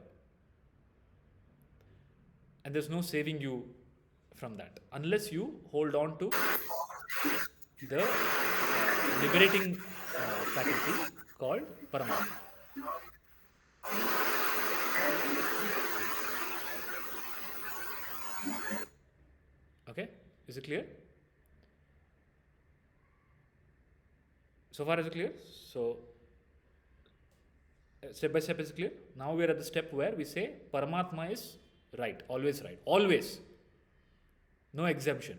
Speaker 1: And there's no saving you from that unless you hold on to the liberating faculty called Paramatma. Okay, is it clear? So far is it clear? So step by step is clear. Now we are at the step where we say Paramatma is right, always, no exemption.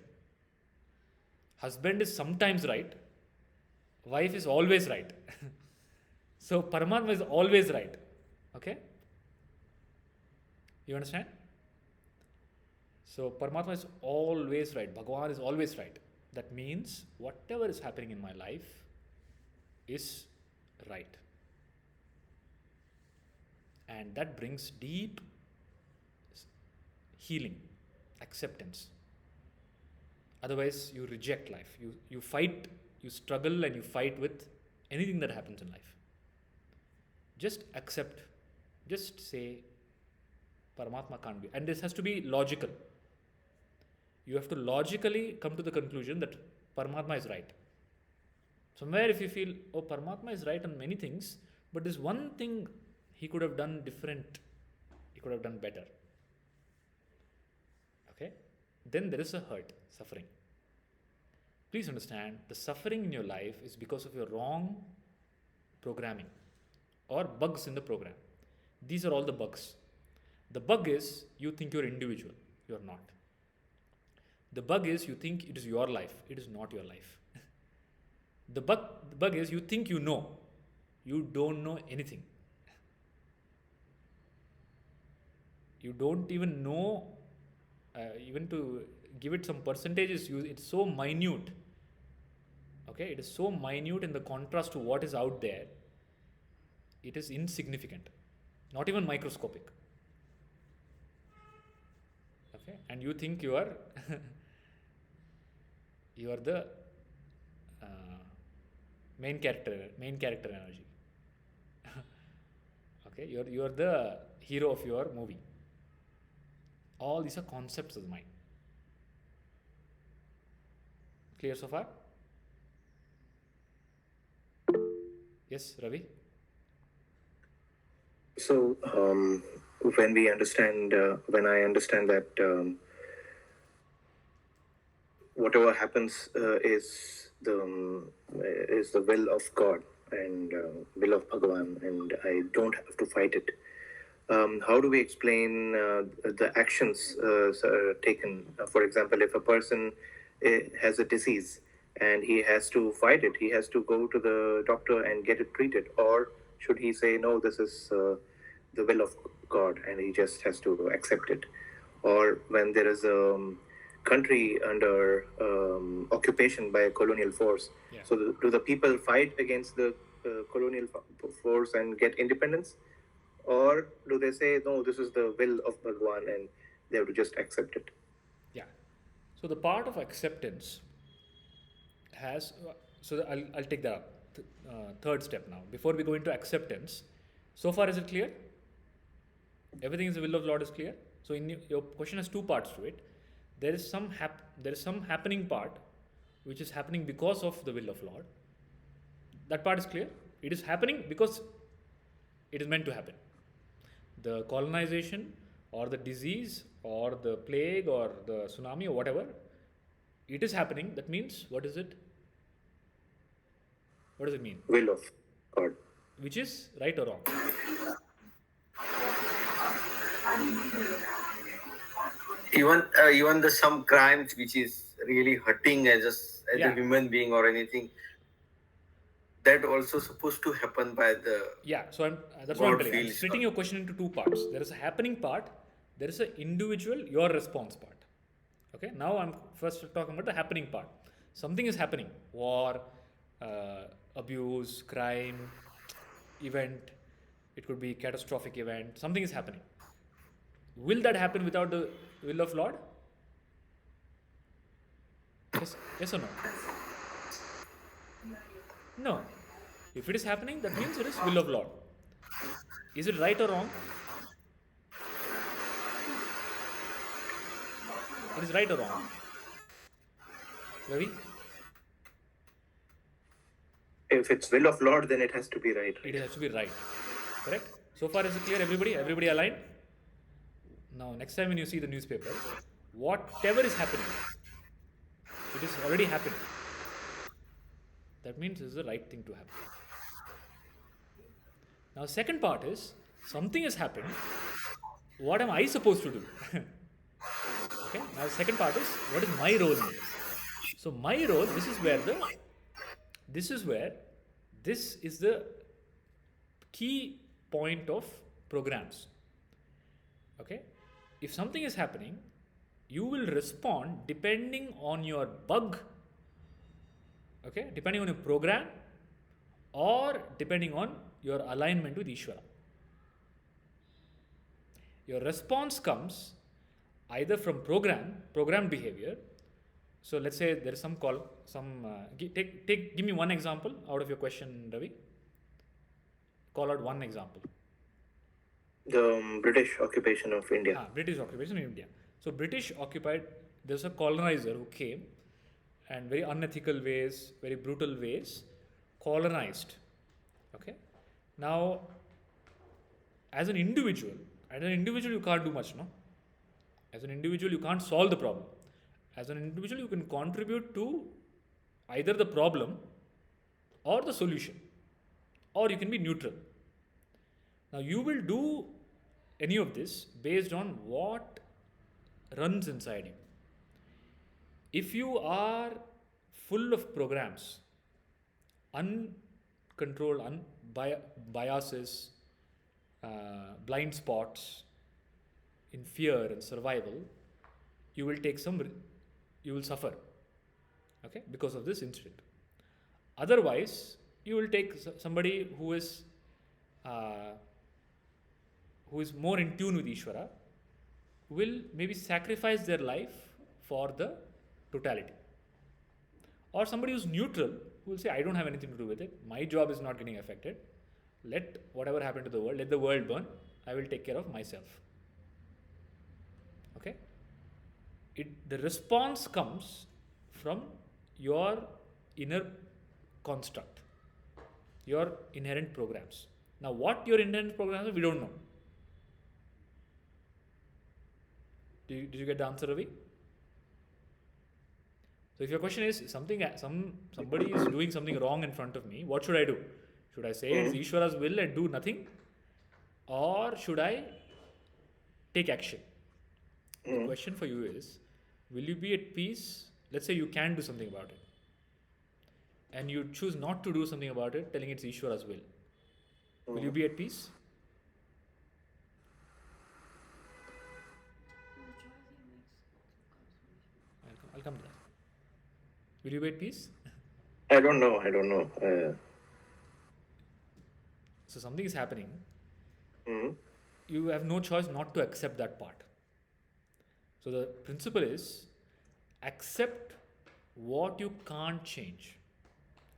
Speaker 1: Husband is sometimes right, wife is always right. So Paramatma is always right. Okay, you understand? So Paramatma is always right, Bhagwan is always right. That means whatever is happening in my life is right. And that brings deep healing, acceptance. Otherwise, you reject life. You fight, you struggle, and you fight with anything that happens in life. Just accept, just say, Paramatma can't be. And this has to be logical. You have to logically come to the conclusion that Paramatma is right. Somewhere, if you feel, oh, Paramatma is right on many things, but this one thing he could have done different, he could have done better. Okay? Then there is a hurt, suffering. Please understand, the suffering in your life is because of your wrong programming or bugs in the program. These are all the bugs. The bug is you think you're individual. You're not. The bug is you think it is your life. It is not your life. The bug is you think you know. You don't know anything. You don't even know, even to give it some percentages, it's so minute. Okay, it is so minute in the contrast to what is out there. It is insignificant, not even microscopic. Okay, and you think you are you are the main character energy. Okay, you are the hero of your movie. All these are concepts of the mind. Clear so far? Yes, Ravi?
Speaker 10: So, when I understand that whatever happens is the will of God and will of Bhagwan, and I don't have to fight it. How do we explain the actions taken? For example, if a person has a disease and he has to fight it, he has to go to the doctor and get it treated, or should he say, no, this is the will of God, and he just has to accept it? Or when there is a country under occupation by a colonial force, so do the people fight against the colonial force and get independence? Or do they say, no, this is the will of Bhagwan and they have to just accept it?
Speaker 1: Yeah. So the part of acceptance has, I'll take the third step now. Before we go into acceptance, so far is it clear? Everything is the will of Lord is clear? So your question has two parts to it. There is some happening part which is happening because of the will of Lord. That part is clear. It is happening because it is meant to happen. The colonization or the disease or the plague or the tsunami or whatever, it is happening. That means, what is it? What does it mean?
Speaker 10: Will of God.
Speaker 1: Which is right or wrong?
Speaker 2: Even the some crimes which is really hurting as a human being or anything, that also supposed to happen by the
Speaker 1: so that's what I'm telling you. I'm splitting your question into two parts. There is a happening part, there is an individual your response part. Okay, now I'm first talking about the happening part. Something is happening, war, abuse, crime, event, it could be catastrophic event, something is happening. Will that happen without the will of Lord? Yes or no? No. If it is happening, that means it is will of Lord. Is it right or wrong? It is right or wrong? Ravi?
Speaker 10: If it's will of Lord, then it has to be right.
Speaker 1: It has to be right. Correct? So far is it clear, everybody? Everybody aligned? Now, next time when you see the newspaper, whatever is happening, It is already happened. That means this is the right thing to happen. Now, second part is something has happened. What am I supposed to do? Okay. Now, second part is what is my role in it? So, my role. This is the key point of programs. Okay. If something is happening, you will respond depending on your bug. Okay, depending on your program, or depending on your alignment with Ishvara. Your response comes either from program behavior. So let's say there is some call, give me one example out of your question, Ravi. Call out one example.
Speaker 10: The British occupation of India.
Speaker 1: British occupation in India. So British occupied, there's a colonizer who came and very unethical ways, very brutal ways, colonized. Okay. Now, as an individual you can't do much, no? As an individual, you can't solve the problem. As an individual, you can contribute to either the problem or the solution, or you can be neutral. Now, you will do any of this based on what runs inside you. If you are full of programs, uncontrolled, biases, blind spots in fear and survival, you will suffer, okay, because of this incident. Otherwise, you will take somebody who is more in tune with Ishvara, will maybe sacrifice their life for the totality. Or somebody who's neutral, who will say, I don't have anything to do with it, my job is not getting affected, let whatever happen to the world, let the world burn, I will take care of myself. Okay? The response comes from your inner construct, your inherent programs. Now, what your inherent programs are, we don't know. Did you get the answer, Ravi? So if your question is somebody is doing something wrong in front of me, what should I do? Should I say it's Ishvara's will and do nothing? Or should I take action? The question for you is, will you be at peace? Let's say you can do something about it. And you choose not to do something about it, telling it's Ishvara's will. Will you be at peace? I'll come to that. Will you be at peace?
Speaker 10: I don't know.
Speaker 1: So something is happening. You have no choice not to accept that part. So the principle is, accept what you can't change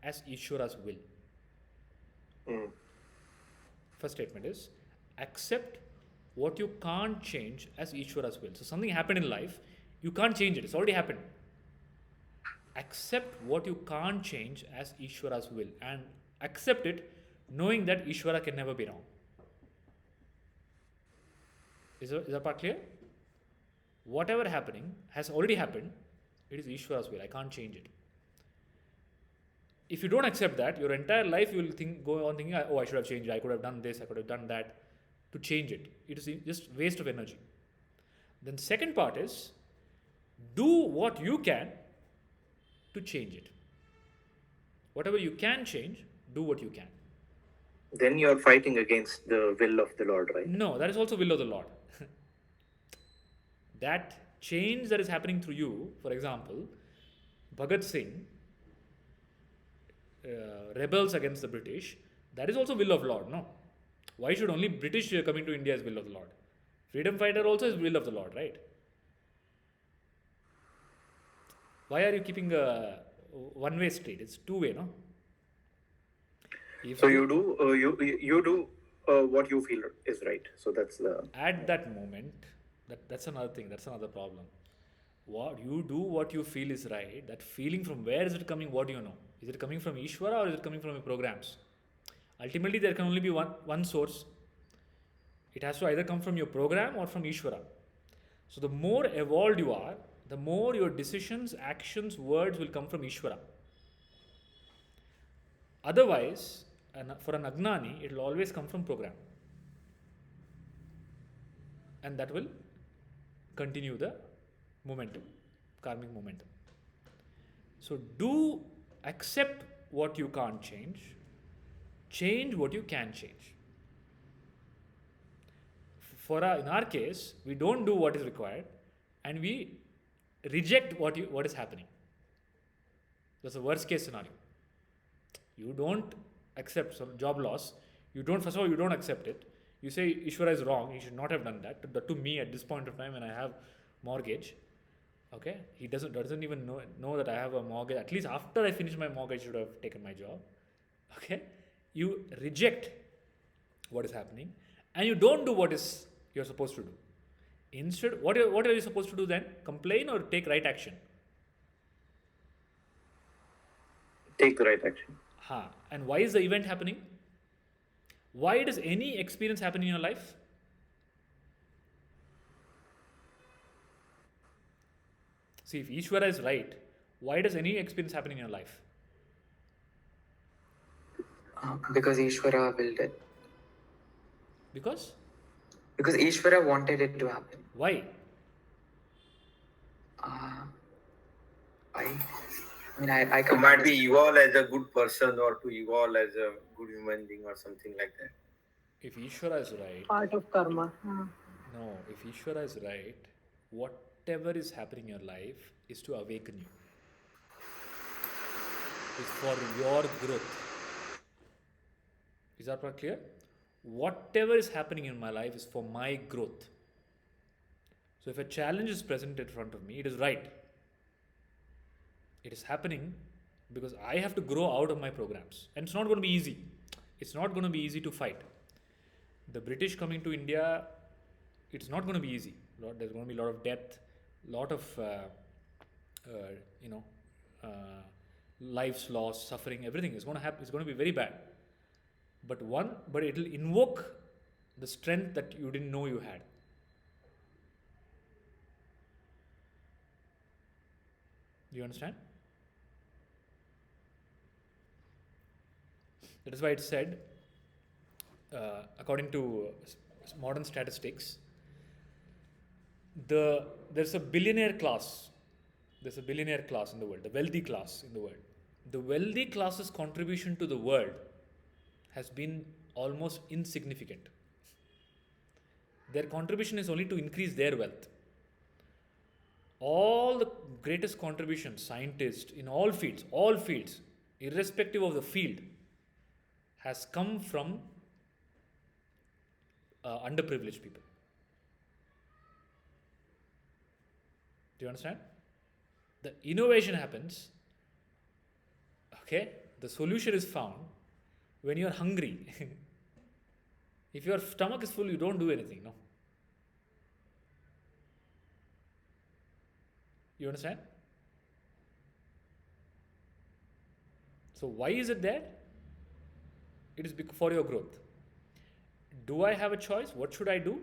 Speaker 1: as Ishvara's will. First statement is, accept what you can't change as Ishvara's will. So something happened in life, you can't change it, it's already happened. Accept what you can't change as Ishvara's will, and accept it knowing that Ishvara can never be wrong. Is that part clear? Whatever happening has already happened, it is Ishvara's will, I can't change it. If you don't accept that, your entire life you will go on thinking, oh, I should have changed it, I could have done this, I could have done that, to change it. It is just waste of energy. Then second part is, do what you can to change it. Whatever you can change, do what you can.
Speaker 10: Then you are fighting against the will of the Lord, right?
Speaker 1: No, that is also will of the Lord. That change that is happening through you, for example, Bhagat Singh rebels against the British, that is also will of Lord, no? Why should only British coming to India is will of the Lord? Freedom fighter also is will of the Lord, right? Why are you keeping a one-way street? It's two-way, no?
Speaker 10: So you do what you feel is right. So that's the...
Speaker 1: At that moment, that's another thing. That's another problem. What you do, what you feel is right. That feeling, from where is it coming? What do you know? Is it coming from Ishvara or is it coming from your programs? Ultimately, there can only be one source. It has to either come from your program or from Ishvara. So the more evolved you are, the more your decisions, actions, words will come from Ishvara. Otherwise, for an Agnani, it will always come from program. And that will continue the momentum, karmic momentum. So do accept what you can't change what you can change. In our case, we don't do what is required and we reject what is happening. That's the worst case scenario. You don't accept some job loss. First of all, you don't accept it. You say Ishvara is wrong. He should not have done that. To me, at this point of time, when I have mortgage, okay, he doesn't even know that I have a mortgage. At least after I finish my mortgage, I should have taken my job. Okay, you reject what is happening, and you don't do what you're supposed to do. Instead, what are you supposed to do then? Complain or take right action?
Speaker 10: Take the right action.
Speaker 1: And why is the event happening? Why does any experience happen in your life? See, if Ishvara is right, why does any experience happen in your life?
Speaker 3: Because Ishvara willed it.
Speaker 1: Because
Speaker 3: Ishvara wanted it to happen.
Speaker 1: Why?
Speaker 3: I
Speaker 2: It might be evolve as a good person or to evolve as a good human being or something like that.
Speaker 1: If Ishvara is right,
Speaker 9: Part of karma.
Speaker 1: no, if Ishvara is right, whatever is happening in your life is to awaken you. It's for your growth. Is that part clear? Whatever is happening in my life is for my growth. So if a challenge is present in front of me, it is right. It is happening because I have to grow out of my programs. And it's not going to be easy. It's not going to be easy to fight. The British coming to India, it's not going to be easy. There's going to be a lot of death, lot of lives lost, suffering, everything is going to happen. It's going to be very bad. But it will invoke the strength that you didn't know you had. Do you understand? That is why it's said, according to modern statistics, there's a billionaire class. There's a billionaire class in the world, the wealthy class in the world. The wealthy class's contribution to the world has been almost insignificant. Their contribution is only to increase their wealth. All the greatest contributions, scientists in all fields, irrespective of the field, has come from underprivileged people. Do you understand? The innovation happens, okay? The solution is found when you are hungry. If your stomach is full, you don't do anything, no? You understand? So why is it there? It is for your growth. Do I have a choice? What should I do?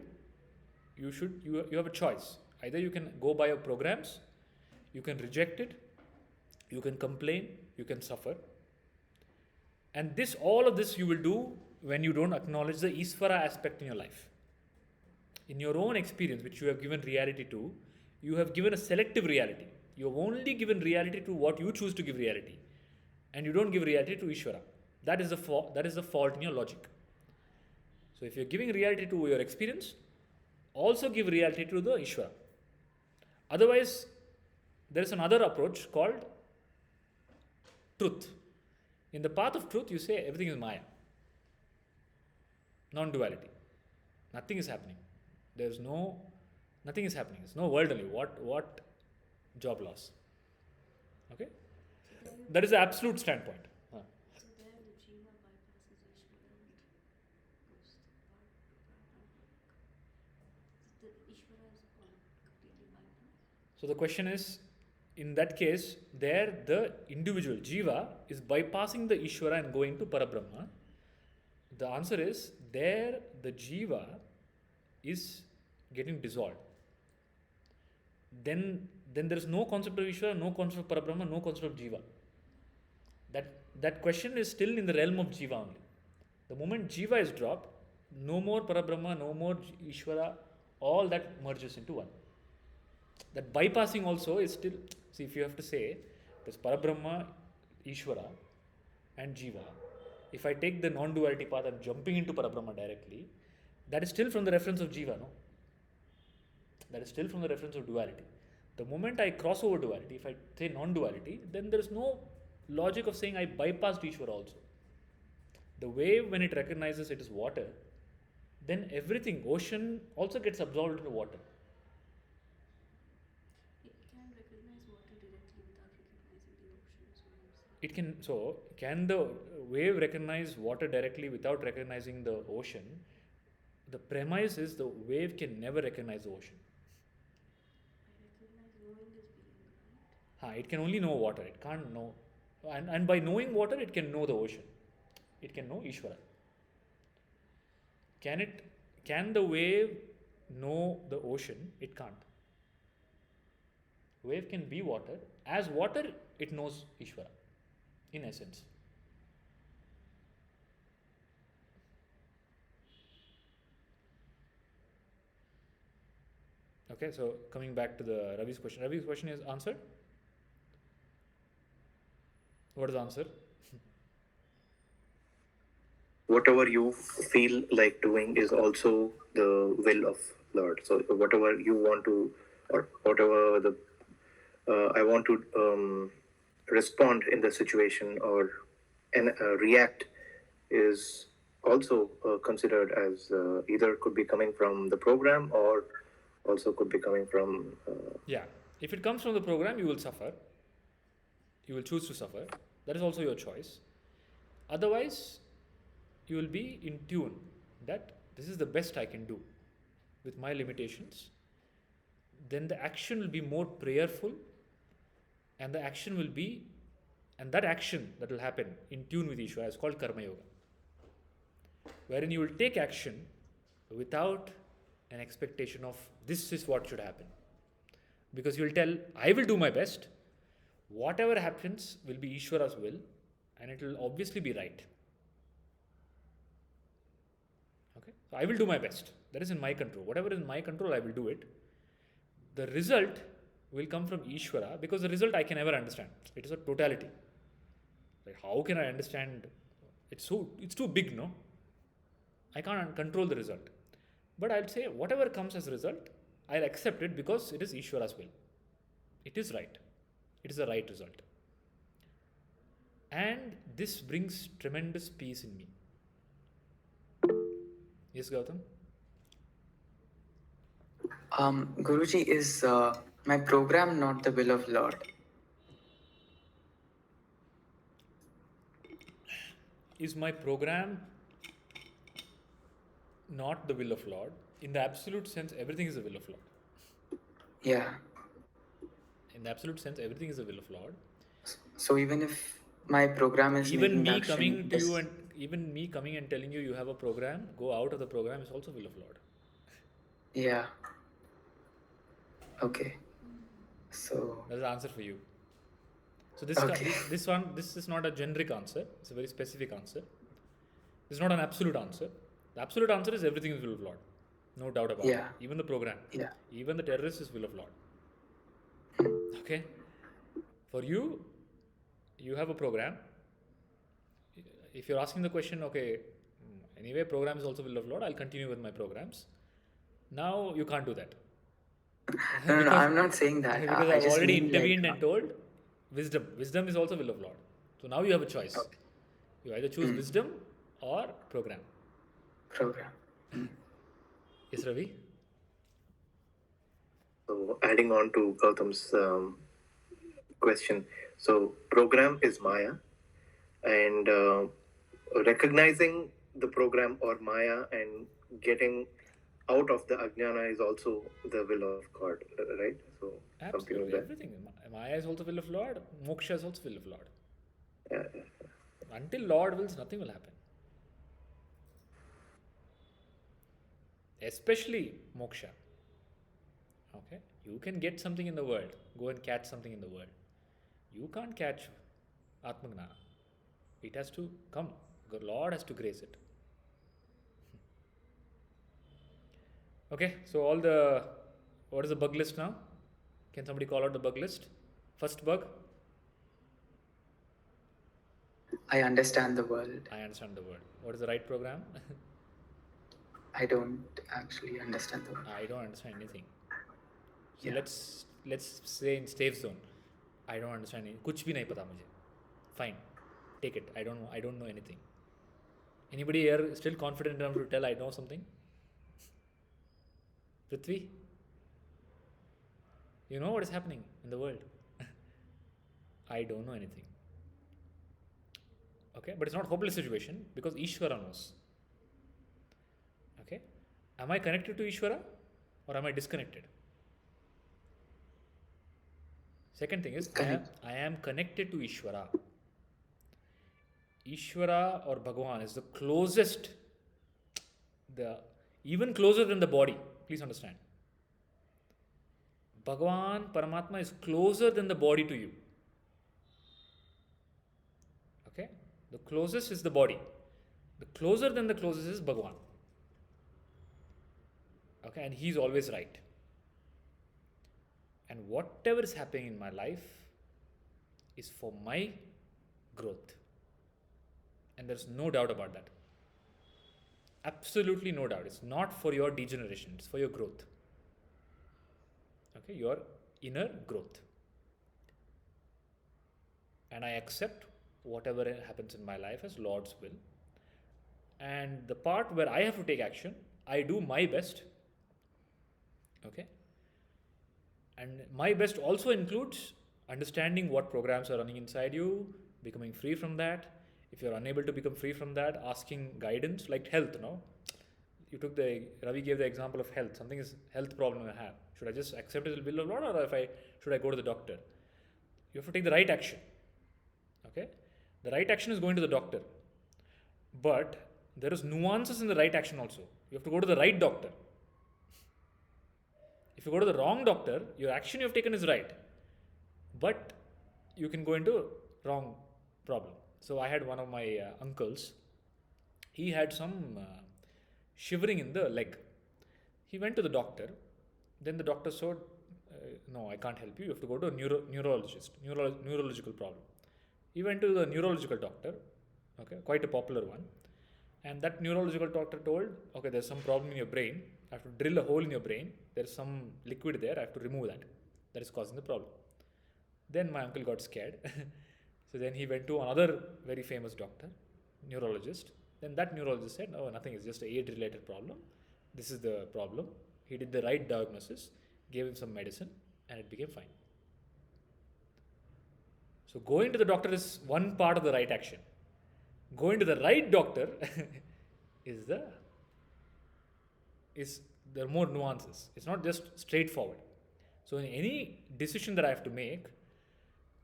Speaker 1: You have a choice. Either you can go by your programs, you can reject it, you can complain, you can suffer. And all of this you will do when you don't acknowledge the Isvara aspect in your life. In your own experience, which you have given reality to, you have given a selective reality. You have only given reality to what you choose to give reality. And you don't give reality to Ishvara. That is the fault in your logic. So if you're giving reality to your experience, also give reality to the Ishvara. Otherwise, there is another approach called truth. In the path of truth, you say everything is Maya. Non-duality. Nothing is happening. Nothing is happening. There's no world only. What job loss? Okay? That is the absolute standpoint. So the question is, in that case, there the individual, Jiva, is bypassing the Ishvara and going to Parabrahma. The answer is, there the Jiva is getting dissolved. Then then there is no concept of Ishvara, no concept of Parabrahma, no concept of Jiva. That question is still in the realm of Jiva only. The moment Jiva is dropped, no more Parabrahma, no more Ishvara, all that merges into one. That bypassing also is still, see, if you have to say there's Parabrahma, Ishvara, and Jiva. If I take the non-duality path, I'm jumping into Parabrahma directly. That is still from the reference of Jiva, no? That is still from the reference of duality. The moment I cross over duality, if I say non-duality, then there is no logic of saying I bypassed Ishvara also. The wave, when it recognizes it is water, then everything, ocean also gets absorbed into water.
Speaker 11: It can recognize water directly without recognizing the ocean, is what I'm saying.
Speaker 1: It can, so can the wave recognize water directly without recognizing the ocean? The premise is the wave can never recognize the ocean.
Speaker 11: I recognize knowing is being, right?
Speaker 1: It can only know water, it can't know. And by knowing water, it can know the ocean. It can know Ishvara. Can the wave know the ocean? It can't. Wave can be water. As water, it knows Ishvara, in essence. Okay, so coming back to the Ravi's question. Ravi's question is answered? What is the answer?
Speaker 10: Whatever you feel like doing is also the will of Lord. So whatever you want to, or whatever the I want to respond in the situation or react is also considered as either could be coming from the program or also could be coming from.
Speaker 1: Yeah, if it comes from the program, you will suffer. You will choose to suffer. That is also your choice. Otherwise, you will be in tune that this is the best I can do with my limitations. Then the action will be more prayerful, and the action will be, and that action that will happen in tune with Ishvara is called Karma Yoga, wherein you will take action without an expectation of this is what should happen. Because you will tell, I will do my best, whatever happens will be Ishvara's will, and it will obviously be right. Okay, so I will do my best. That is in my control. Whatever is in my control, I will do it. The result will come from Ishvara, because the result I can never understand. It is a totality. Like, how can I understand? It's too big, no? I can't control the result. But I'll say whatever comes as a result, I'll accept it because it is Ishvara's will. It is right. It is the right result. And this brings tremendous peace in me. Yes, Gautam?
Speaker 3: Guruji, is my program not the will of Lord?
Speaker 1: Is my program not the will of Lord? In the absolute sense, everything is the will of Lord.
Speaker 3: Yeah.
Speaker 1: In the absolute sense, everything is the will of Lord.
Speaker 3: So even if my program is
Speaker 1: Even
Speaker 3: making
Speaker 1: me
Speaker 3: action,
Speaker 1: coming to you and even me coming and telling you have a program, go out of the program is also will of Lord.
Speaker 3: Yeah. Okay. So
Speaker 1: that's the answer for you. So this is not a generic answer. It's a very specific answer. It's not an absolute answer. The absolute answer is everything is will of Lord. No doubt about it. Even the program.
Speaker 3: Yeah.
Speaker 1: Even the terrorist is will of Lord. Okay. For you, you have a program. If you're asking the question, okay, anyway, program is also will of Lord, I'll continue with my programs. Now you can't do that.
Speaker 3: No, I'm not saying that.
Speaker 1: Because I've already intervened and told wisdom. Wisdom is also will of Lord. So now you have a choice. Okay. You either choose wisdom or program. Yes, Ravi?
Speaker 10: So adding on to Gautam's question. So program is Maya, and recognizing the program or Maya and getting out of the Ajnana is also the will of God, right? So
Speaker 1: absolutely, everything. Maya is also will of Lord. Moksha is also will of Lord.
Speaker 10: Yeah.
Speaker 1: Until Lord wills, nothing will happen. Especially moksha. Okay. You can get something in the world, go and catch something in the world. You can't catch Atmagnana. It has to come. The Lord has to grace it. Okay, so what is the bug list now? Can somebody call out the bug list? First bug?
Speaker 3: I understand the world.
Speaker 1: I understand the word. What is the right program?
Speaker 3: I don't actually understand the world.
Speaker 1: I don't understand anything. So
Speaker 3: Yeah.
Speaker 1: let's say in safe zone. I don't understand anything. कुछ भी नहीं पता मुझे. Fine, take it. I don't know anything. Anybody here still confident enough to tell I know something? Prithvi, you know what is happening in the world? I don't know anything. Okay, but it's not hopeless situation because Ishvara knows. Okay, am I connected to Ishvara or am I disconnected? Second thing is I am connected to Ishvara. Ishvara or Bhagwan is the closest, even closer than the body. Please understand. Bhagwan, Paramatma is closer than the body to you. Okay? The closest is the body. The closer than the closest is Bhagwan. Okay? And he's always right. And whatever is happening in my life is for my growth. And there's no doubt about that. Absolutely no doubt. It's not for your degeneration, it's for your growth. Okay, your inner growth. And I accept whatever happens in my life as Lord's will. And the part where I have to take action, I do my best. Okay? And my best also includes understanding what programs are running inside you, becoming free from that. If you're unable to become free from that, asking guidance, like health, no? Ravi gave the example of health. Something is health problem I have. Should I just accept it as the will of Lord or should I go to the doctor? You have to take the right action. Okay? The right action is going to the doctor. But there is nuances in the right action also. You have to go to the right doctor. If you go to the wrong doctor, your action you have taken is right. But you can go into wrong problem. So I had one of my uncles. He had some shivering in the leg. He went to the doctor. Then the doctor said, no, I can't help you. You have to go to a neurologist, neurological problem. He went to the neurological doctor, okay, quite a popular one. And that neurological doctor told, okay, there's some problem in your brain. I have to drill a hole in your brain. There's some liquid there. I have to remove that. That is causing the problem. Then my uncle got scared. So then he went to another very famous doctor, neurologist. Then that neurologist said, no, nothing, it's just an age-related problem. This is the problem. He did the right diagnosis, gave him some medicine, and it became fine. So going to the doctor is one part of the right action. Going to the right doctor there are more nuances. It's not just straightforward. So in any decision that I have to make,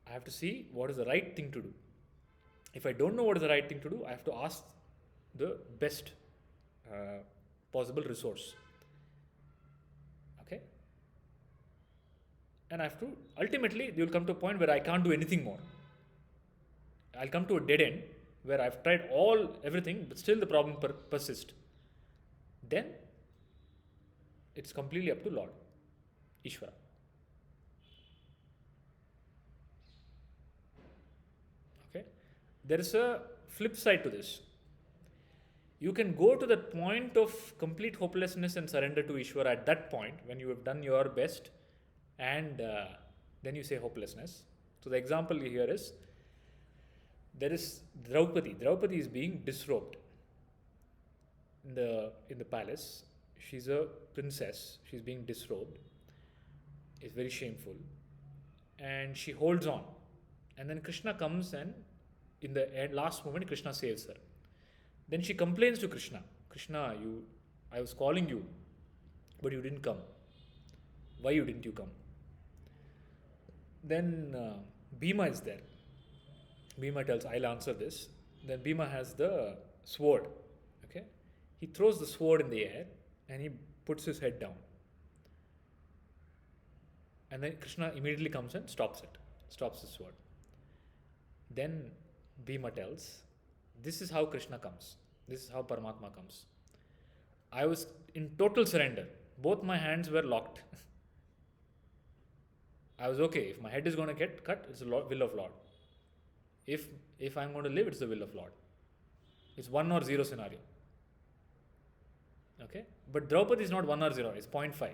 Speaker 1: I have to see what is the right thing to do. If I don't know what is the right thing to do, I have to ask the best possible resource. Okay? And I have to, ultimately, you will come to a point where I can't do anything more. I'll come to a dead end where I've tried everything, but still the problem persists. Then it's completely up to Lord, Ishvara. Okay? There is a flip side to this. You can go to that point of complete hopelessness and surrender to Ishvara at that point when you have done your best, and then you say hopelessness. So the example here is, there is Draupadi. Draupadi is being disrobed in the palace. She's a princess. She's being disrobed. It's very shameful. And she holds on. And then Krishna comes, and in the last moment, Krishna saves her. Then she complains to Krishna. Krishna, I was calling you, but you didn't come. Why didn't you come? Then Bhima is there. Bhima tells, I'll answer this. Then Bhima has the sword. Okay? He throws the sword in the air and he puts his head down. And then Krishna immediately comes and stops the sword. Then Bhima tells, this is how Krishna comes. This is how Paramatma comes. I was in total surrender. Both my hands were locked. I was okay. If my head is going to get cut, it's the will of Lord. If I'm going to live, it's the will of Lord. It's 1 or 0 scenario. Okay? But Draupadi is not 1 or 0, it's 0.5.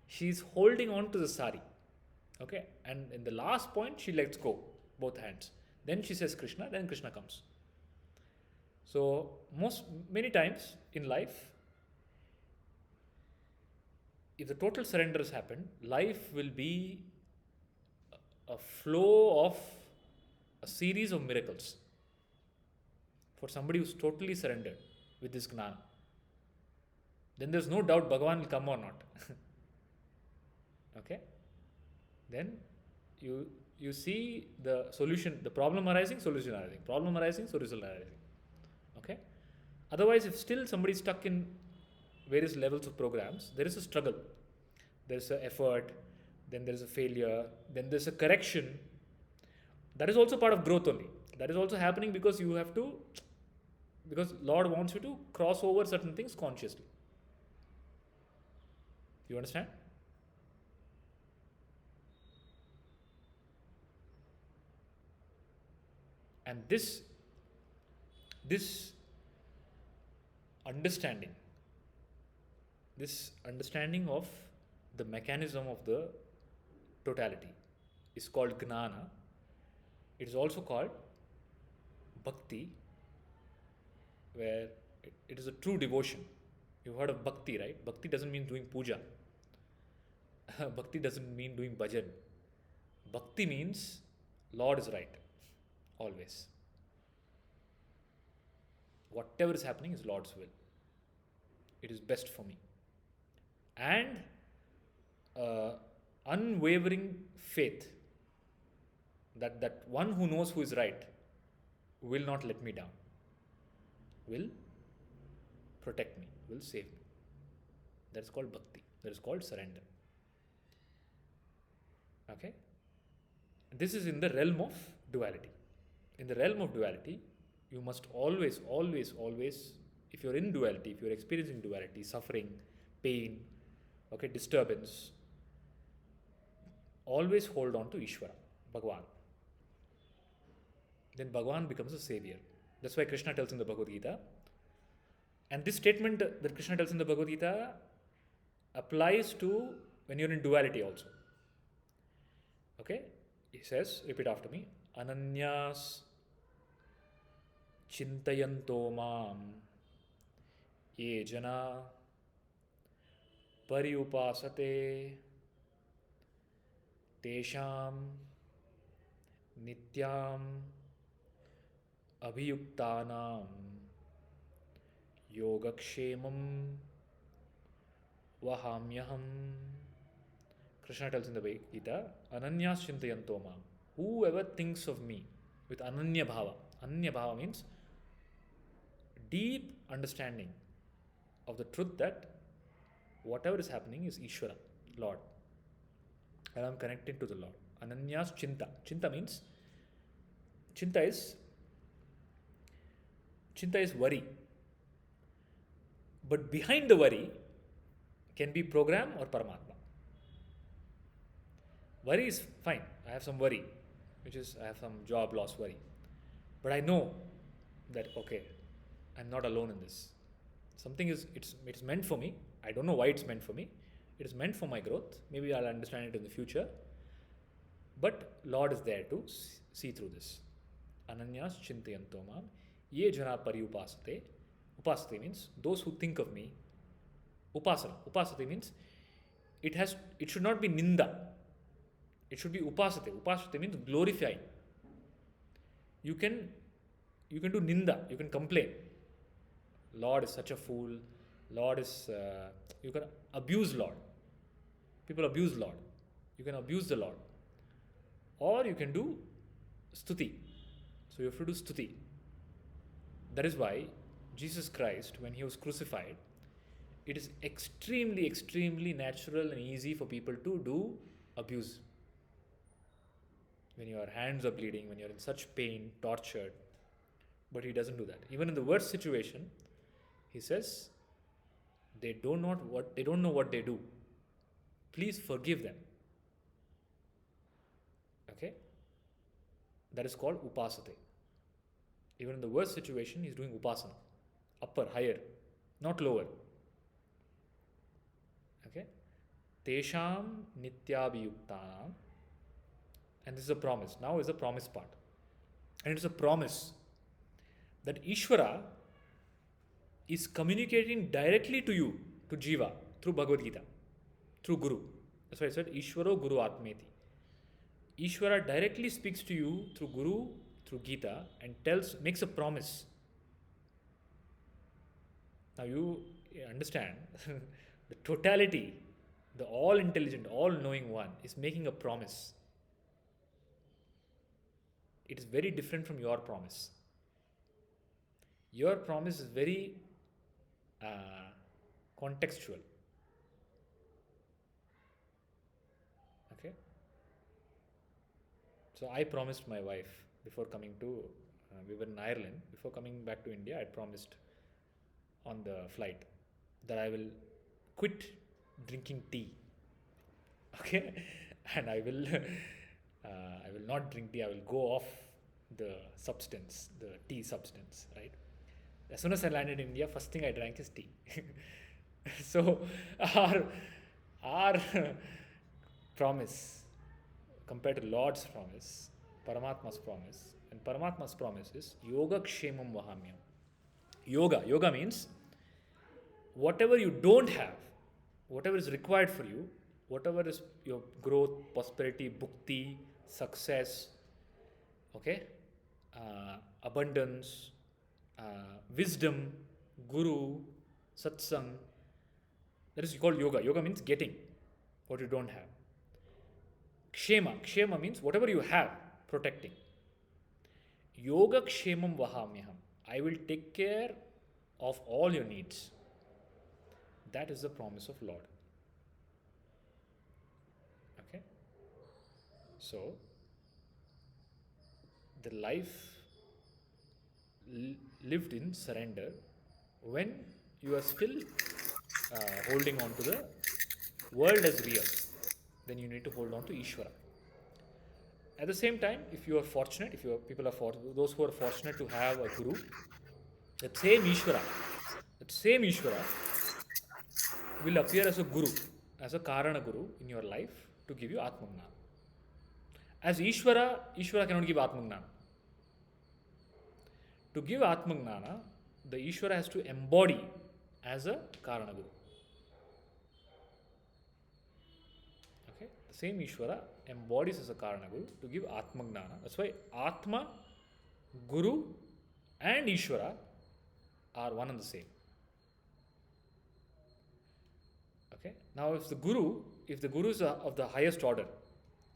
Speaker 1: She's holding on to the sari. Okay? And in the last point, she lets go, both hands. Then she says Krishna, then Krishna comes. So, many times in life, if the total surrender has happened, life will be a flow of a series of miracles for somebody who's totally surrendered with this gnana. Then there's no doubt Bhagwan will come or not. Okay? Then you see the solution, the problem arising, solution arising, problem arising, solution arising. Okay? Otherwise, if still somebody is stuck in various levels of programs, there is a struggle. There is an effort, then there is a failure, then there's a correction. That is also part of growth only. That is also happening because because Lord wants you to cross over certain things consciously. You understand? And this understanding of the mechanism of the totality is called gnana. It is also called bhakti, where it is a true devotion. You've heard of bhakti, right? Bhakti doesn't mean doing puja. Bhakti doesn't mean doing bhajan. Bhakti means Lord is right, always. Whatever is happening is Lord's will. It is best for me. And unwavering faith that one who knows who is right will not let me down, will protect me, will save me. That is called bhakti. That is called surrender. Okay? This is in the realm of duality. In the realm of duality, you must always, if you're in duality, if you're experiencing duality, suffering, pain, okay, disturbance, always hold on to Ishvara, Bhagwan. Then Bhagwan becomes a savior. That's why Krishna tells in the Bhagavad Gita. And this statement that Krishna tells in the Bhagavad Gita applies to when you're in duality also. Okay? He says, repeat after me, Ananyas Chintayanto Mam Ye Jana Pariupasate Tesham Nityam Abhiyuktanam Yogakshemam Vahamyaham. Krishna tells in the Gita, Ananyas Chintayanto Mam. Whoever thinks of me with Ananya Bhava. Ananya Bhava means deep understanding of the truth that whatever is happening is Ishvara, Lord. And I'm connected to the Lord. Ananyas Chinta. Chinta means, Chinta is worry. But behind the worry can be program or Paramatma. Worry is fine. I have some worry, which is I have some job loss worry. But I know that, okay, I'm not alone in this. Something it's meant for me. I don't know why it's meant for me. It is meant for my growth. Maybe I'll understand it in the future. But Lord is there to see through this. Ananyas Chintayanto Mam Ye Jana Pariupasate. Upasate means those who think of me. Upasana. Upasate means it should not be ninda. It should be upasate. Upasate means glorifying. You can do ninda. You can complain. Lord is such a fool. Lord is you can abuse Lord. People abuse Lord. You can abuse the Lord. Or you can do stuti. So you have to do stuti. That is why Jesus Christ, when he was crucified, it is extremely, extremely natural and easy for people to do abuse. When your hands are bleeding, when you're in such pain, tortured. But he doesn't do that. Even in the worst situation, he says, they don't know what they do. Please forgive them. Okay? That is called upasate. Even in the worst situation, he's doing upasana. Upper, higher, not lower. Okay? Tesham nityabhiyuktanam. And this is a promise. Now is the promise part. And it's a promise that Ishvara is communicating directly to you, to Jiva, through Bhagavad Gita, through Guru. That's why I said Ishvaro Guru Atmeti. Ishvara directly speaks to you through Guru, through Gita, and makes a promise. Now you understand the totality, the all-intelligent, all-knowing one is making a promise. It is very different from your promise. Your promise is very contextual. Okay? So I promised my wife before coming to, we were in Ireland, before coming back to India, I promised on the flight that I will quit drinking tea. Okay? And I will not drink tea, I will go off the substance, the tea substance, right? As soon as I landed in India, first thing I drank is tea. So our promise compared to Lord's promise, Paramatma's promise, and Paramatma's promise is Yoga Kshemam Vahamyam. Yoga means whatever you don't have, whatever is required for you, whatever is your growth, prosperity, bhukti, success, okay, abundance, wisdom, guru, satsang, that is called yoga. Yoga means getting what you don't have. Kshema means whatever you have, protecting. Yoga kshemam vahamyaham. I will take care of all your needs. That is the promise of Lord. Okay? So, the life lived in surrender, when you are still holding on to the world as real, then you need to hold on to Ishvara. At the same time, if you are fortunate, those who are fortunate to have a guru, that same Ishvara will appear as a guru, as a Karana guru in your life to give you Atmagnan. As Ishvara cannot give Atmagnan. To give Atmagnana, the Ishvara has to embody as a Karana guru. Okay? The same Ishvara embodies as a Karana guru to give Atmagnana. That's why Atma, Guru and Ishvara are one and the same. Okay? Now if the Guru is of the highest order,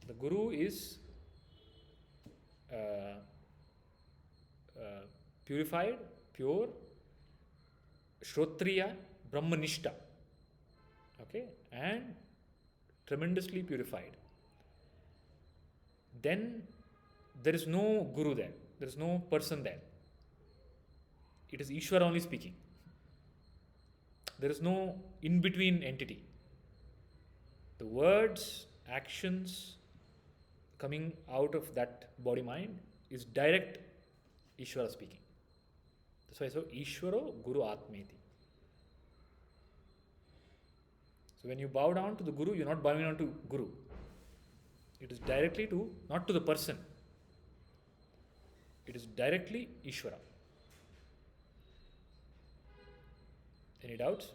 Speaker 1: the Guru is purified, pure, Shrotriya, Brahmanishta, okay, and tremendously purified. Then there is no Guru there, there is no person there. It is Ishvara only speaking. There is no in-between entity. The words, actions coming out of that body-mind is direct Ishvara speaking. That's why I say Ishvaro Guru Atmeti. So when you bow down to the Guru, you're not bowing down to Guru. It is directly not to the person. It is directly Ishvara. Any doubts?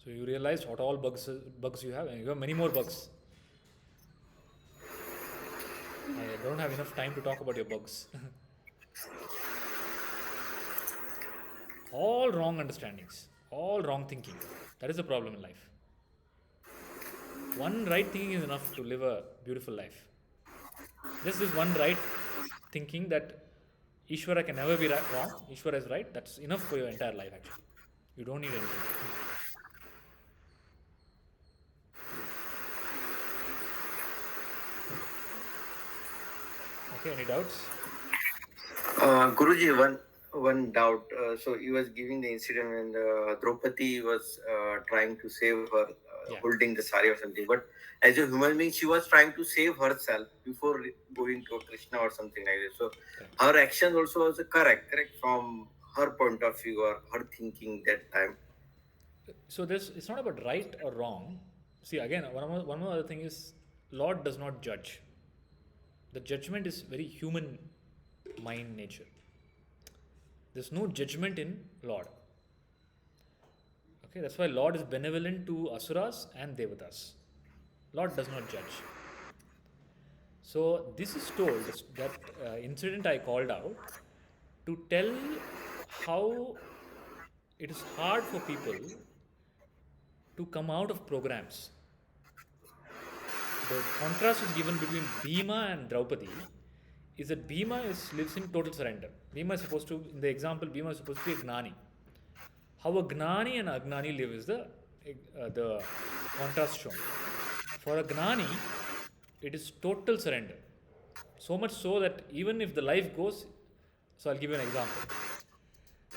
Speaker 1: So you realized what all bugs you have, and you have many more bugs. I don't have enough time to talk about your bugs. All wrong understandings, all wrong thinking. That is the problem in life. One right thinking is enough to live a beautiful life. Just this one right thinking that Ishvara can never be wrong. Ishvara is right. That's enough for your entire life, actually. You don't need anything. Okay, any doubts?
Speaker 2: Guruji, one doubt. So he was giving the incident when Draupadi was trying to save her,
Speaker 1: Yeah.
Speaker 2: holding the sari or something. But as a human being, she was trying to save herself before going to Krishna or something like that. So
Speaker 1: Correct.
Speaker 2: her actions also was correct from her point of view or her thinking that time.
Speaker 1: So it's not about right or wrong. See, again, one more other thing is Lord does not judge. The judgment is very human mind nature. There's no judgment in Lord. Okay, that's why Lord is benevolent to Asuras and Devatas. Lord does not judge. So this is told, that incident I called out to tell how it is hard for people to come out of programs. The contrast is given between Bhima and Draupadi is that Bhima lives in total surrender. Bhima is supposed to, in the example, Bhima is supposed to be a Gnani. How a Gnani and Agnani live is the contrast shown. For a Gnani, it is total surrender. So much so that even if the life goes, so I'll give you an example.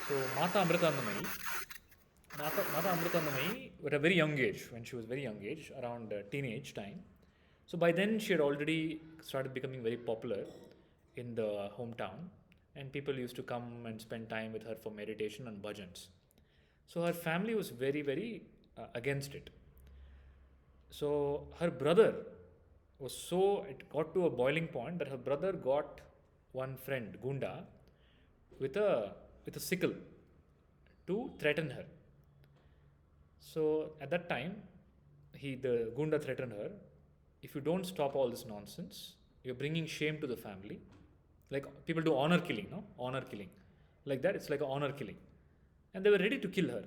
Speaker 1: So Mata Amritandamayi, at a very young age, when she was very young age, around teenage time. So by then she had already started becoming very popular in the hometown, and people used to come and spend time with her for meditation and bhajans. So her family was very, very against it. So her brother it got to a boiling point that her brother got one friend, Gunda, with a sickle to threaten her. So at that time, the Gunda threatened her, if you don't stop all this nonsense, you're bringing shame to the family. Like people do honor killing, no? Honor killing. Like that, it's like an honor killing. And they were ready to kill her.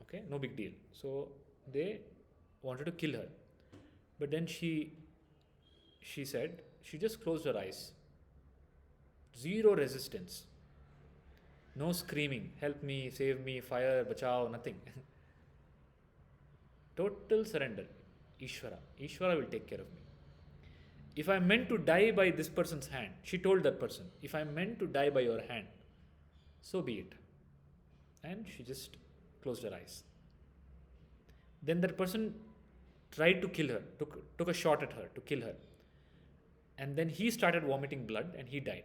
Speaker 1: Okay, no big deal. So they wanted to kill her. But then she said, she just closed her eyes. Zero resistance. No screaming, help me, save me, fire, bachao, nothing. Total surrender. Ishvara. Ishvara will take care of me. If I'm meant to die by this person's hand, she told that person, if I'm meant to die by your hand, so be it. And she just closed her eyes. Then that person tried to kill her, took a shot at her to kill her. And then he started vomiting blood and he died.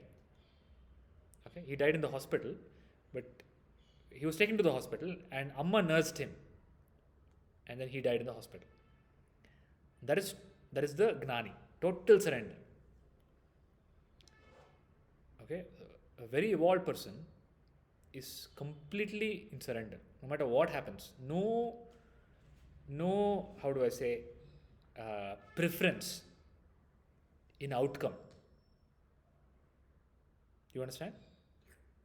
Speaker 1: Okay, he died in the hospital, but he was taken to the hospital and Amma nursed him. And then he died in the hospital. That is the Gnani, total surrender. Okay, a very evolved person is completely in surrender, no matter what happens. No, how do I say, preference in outcome. You understand?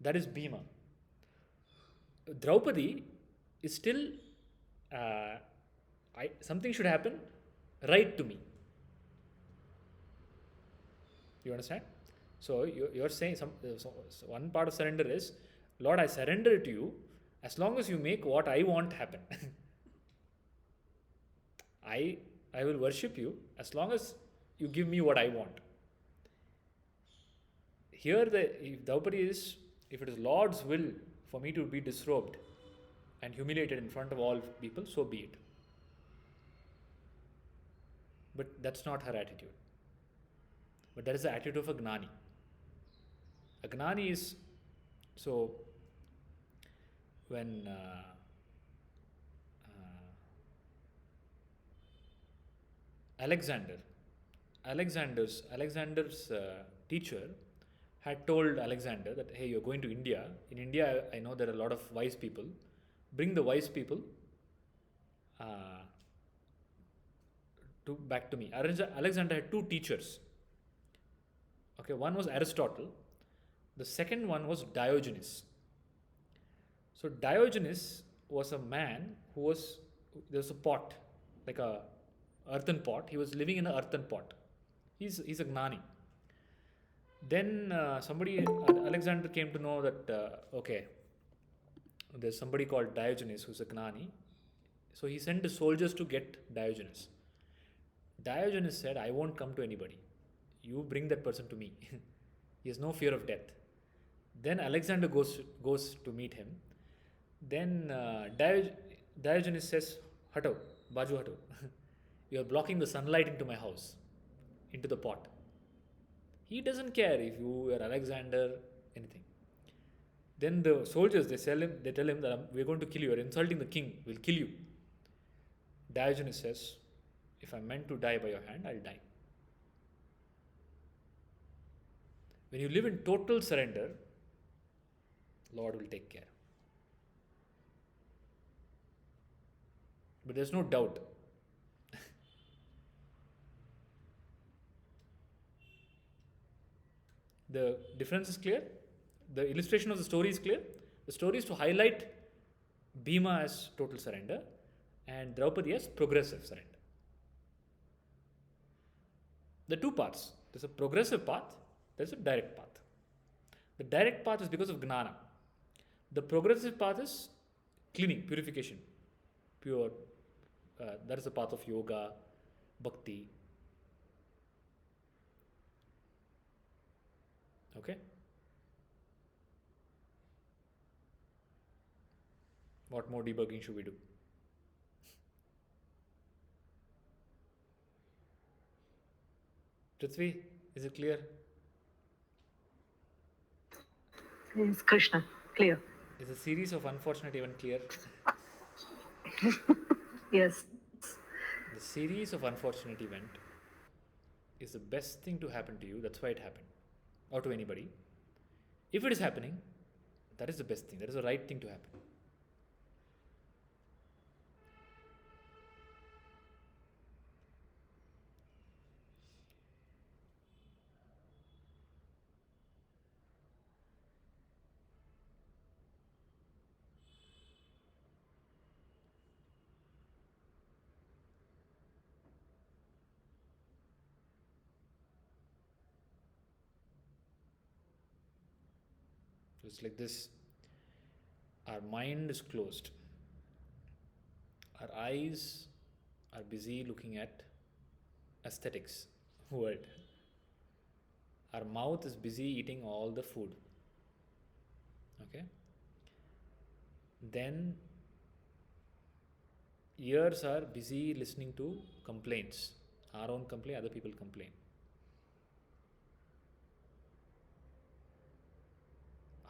Speaker 1: That is Bhima. Draupadi is still, something should happen right to me. You understand? So you're saying so one part of surrender is, Lord, I surrender to you as long as you make what I want happen. I will worship you as long as you give me what I want. Here, Draupadi is, if it is Lord's will for me to be disrobed and humiliated in front of all people, so be it. But that's not her attitude. But that is the attitude of a Gnani. A Gnani is, so when Alexander's teacher had told Alexander that, hey, you're going to India. In India, I know there are a lot of wise people. Bring the wise people back to me. Alexander had two teachers. Okay, one was Aristotle. The second one was Diogenes. So Diogenes was a man there was a pot, like a earthen pot. He was living in an earthen pot. He's a Gnani. Then Alexander came to know that, okay, there's somebody called Diogenes who's a Gnani. So he sent his soldiers to get Diogenes. Diogenes said, I won't come to anybody. You bring that person to me. He has no fear of death. Then Alexander goes to meet him. Then Diogenes says, Hato, Baju Hato. You are blocking the sunlight into my house, into the pot. He doesn't care if you are Alexander, anything. Then the soldiers, they tell him that we're going to kill you. You're insulting the king. We'll kill you. Diogenes says, if I'm meant to die by your hand, I'll die. When you live in total surrender, Lord will take care. But there's no doubt. The difference is clear. The illustration of the story is clear. The story is to highlight Bhima as total surrender and Draupadi as progressive surrender. The two paths. There's a progressive path, there's a direct path. The direct path is because of Gnana. The progressive path is cleaning, purification, pure. That is the path of yoga, bhakti. Okay? What more debugging should we do? Prithvi, is it clear?
Speaker 9: Yes, Krishna, clear.
Speaker 1: Is a series of unfortunate events clear?
Speaker 9: Yes.
Speaker 1: The series of unfortunate event is the best thing to happen to you. That's why it happened. Or to anybody. If it is happening, that is the best thing. That is the right thing to happen. It's like this. Our mind is closed. Our eyes are busy looking at aesthetics world. Our mouth is busy eating all the food. Okay? Then ears are busy listening to complaints. Our own complaint, other people complain.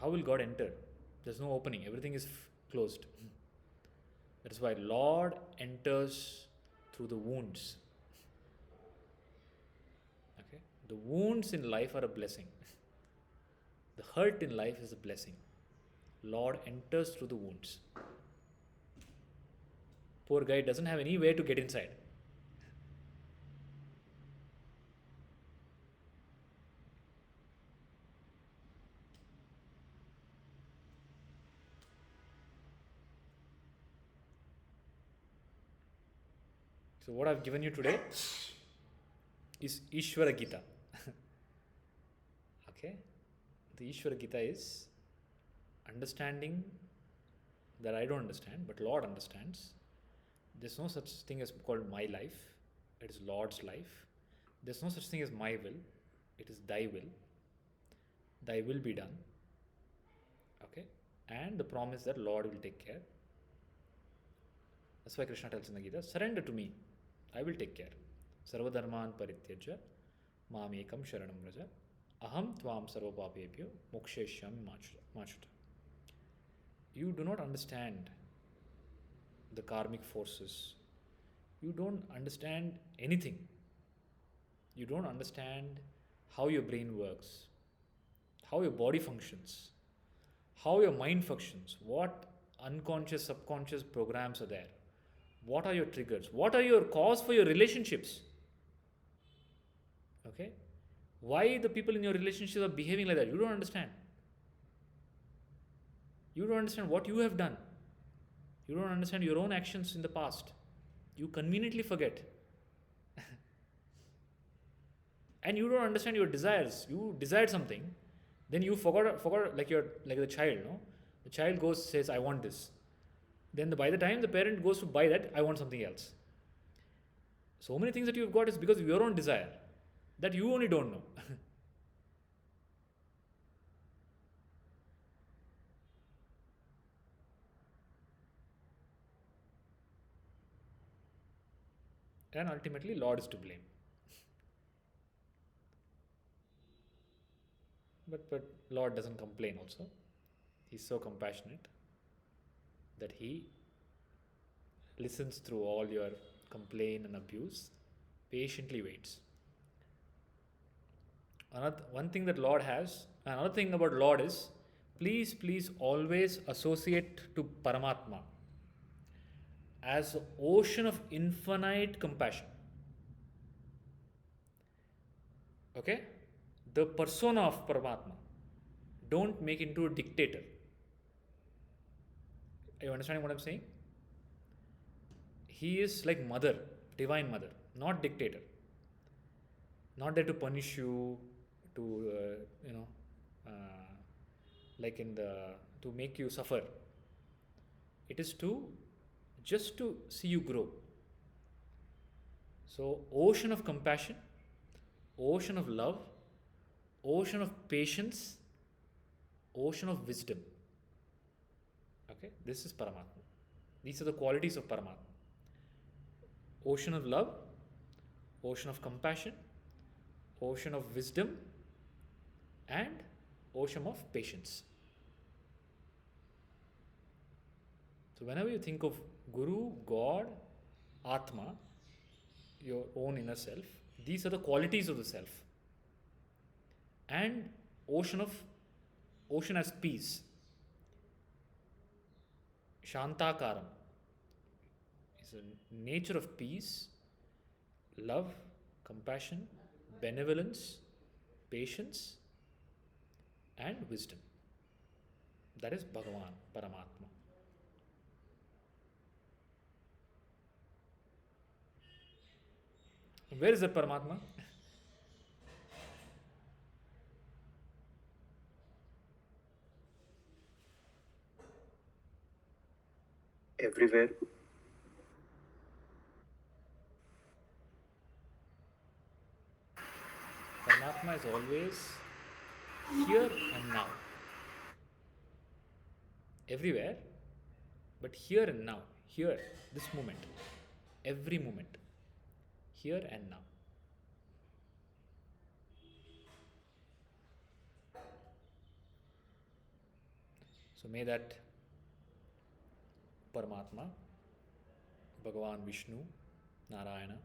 Speaker 1: How will God enter? There's no opening. Everything is closed. That is why Lord enters through the wounds. Okay? The wounds in life are a blessing. The hurt in life is a blessing. Lord enters through the wounds. Poor guy doesn't have any way to get inside. So what I've given you today is Ishvara Gita. Okay? The Ishvara Gita is understanding that I don't understand, but Lord understands. There's no such thing as called my life. It is Lord's life. There's no such thing as my will. It is thy will. Thy will be done. Okay? And the promise that Lord will take care. That's why Krishna tells in the Gita, surrender to me. I will take care. Sarvadharman parityajya mamekam sharanam vraja aham tvam sarvapapebhyo moksheshyami machuta. You do not understand the karmic forces. You don't understand anything. You don't understand how your brain works, how your body functions, how your mind functions, what unconscious, subconscious programs are there. What are your triggers? What are your cause for your relationships? Okay? Why the people in your relationships are behaving like that? You don't understand. You don't understand what you have done. You don't understand your own actions in the past. You conveniently forget. and you don't understand your desires. You desired something, then you forgot like the child, no? The child says, I want this. Then by the time the parent goes to buy that, I want something else. So many things that you've got is because of your own desire that you only don't know. And ultimately, Lord is to blame. But Lord doesn't complain also. He's so compassionate that He listens through all your complaint and abuse, patiently waits. One thing that Lord has, another thing about Lord is, please always associate to Paramatma as an ocean of infinite compassion. Okay? The persona of Paramatma. Don't make into a dictator. Are you understanding what I'm saying? He is like mother, divine mother, not dictator. Not there to punish you, to to make you suffer. It is just to see you grow. So ocean of compassion, ocean of love, ocean of patience, ocean of wisdom. Okay, this is Paramatma. These are the qualities of Paramatma. Ocean of love, ocean of compassion, ocean of wisdom, and ocean of patience. So whenever you think of Guru, God, Atma, your own inner self, these are the qualities of the self. And ocean as peace. Shantakaram is a nature of peace, love, compassion, benevolence, patience, and wisdom. That is Bhagwan, Paramatma. Where is that Paramatma?
Speaker 10: Everywhere.
Speaker 1: Paramatma is always here and now. Everywhere, but here and now. Here, this moment. Every moment. Here and now. So may that Paramatma, Bhagwan Vishnu, Narayana,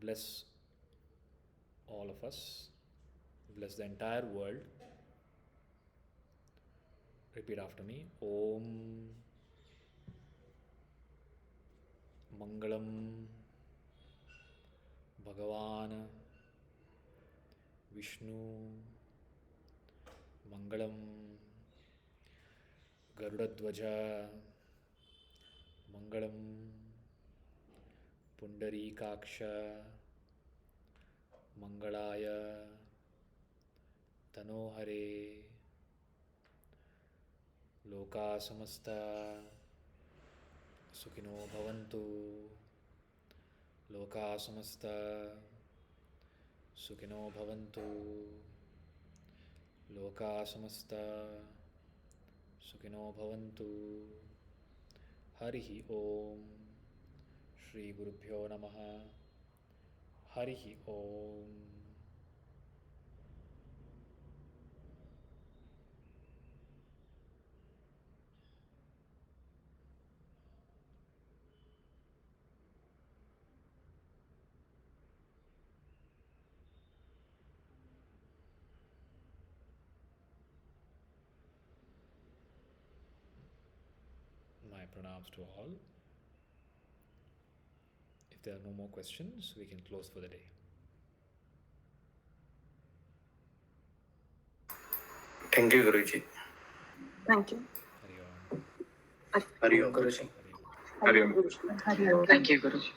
Speaker 1: bless all of us, bless the entire world. Repeat after me. Om Mangalam Bhagavan Vishnu Mangalam Garudadvaja Mangalam Pundarikaksha Mangalaya Tanohare Loka Samasta Sukhino Bhavantu Loka Samasta Sukhino Bhavantu Loka Samasta Sukhino Bhavantu. Harihi Om. Shri Gurubhyo Namaha. Harihi Om. My pranams to all. If there are no more questions, we can close for the day.
Speaker 2: Thank you, Guruji.
Speaker 6: Thank you.
Speaker 1: Hari Om.
Speaker 10: Hari Om, Guruji.
Speaker 4: Hari Om.
Speaker 3: Thank you, Guruji.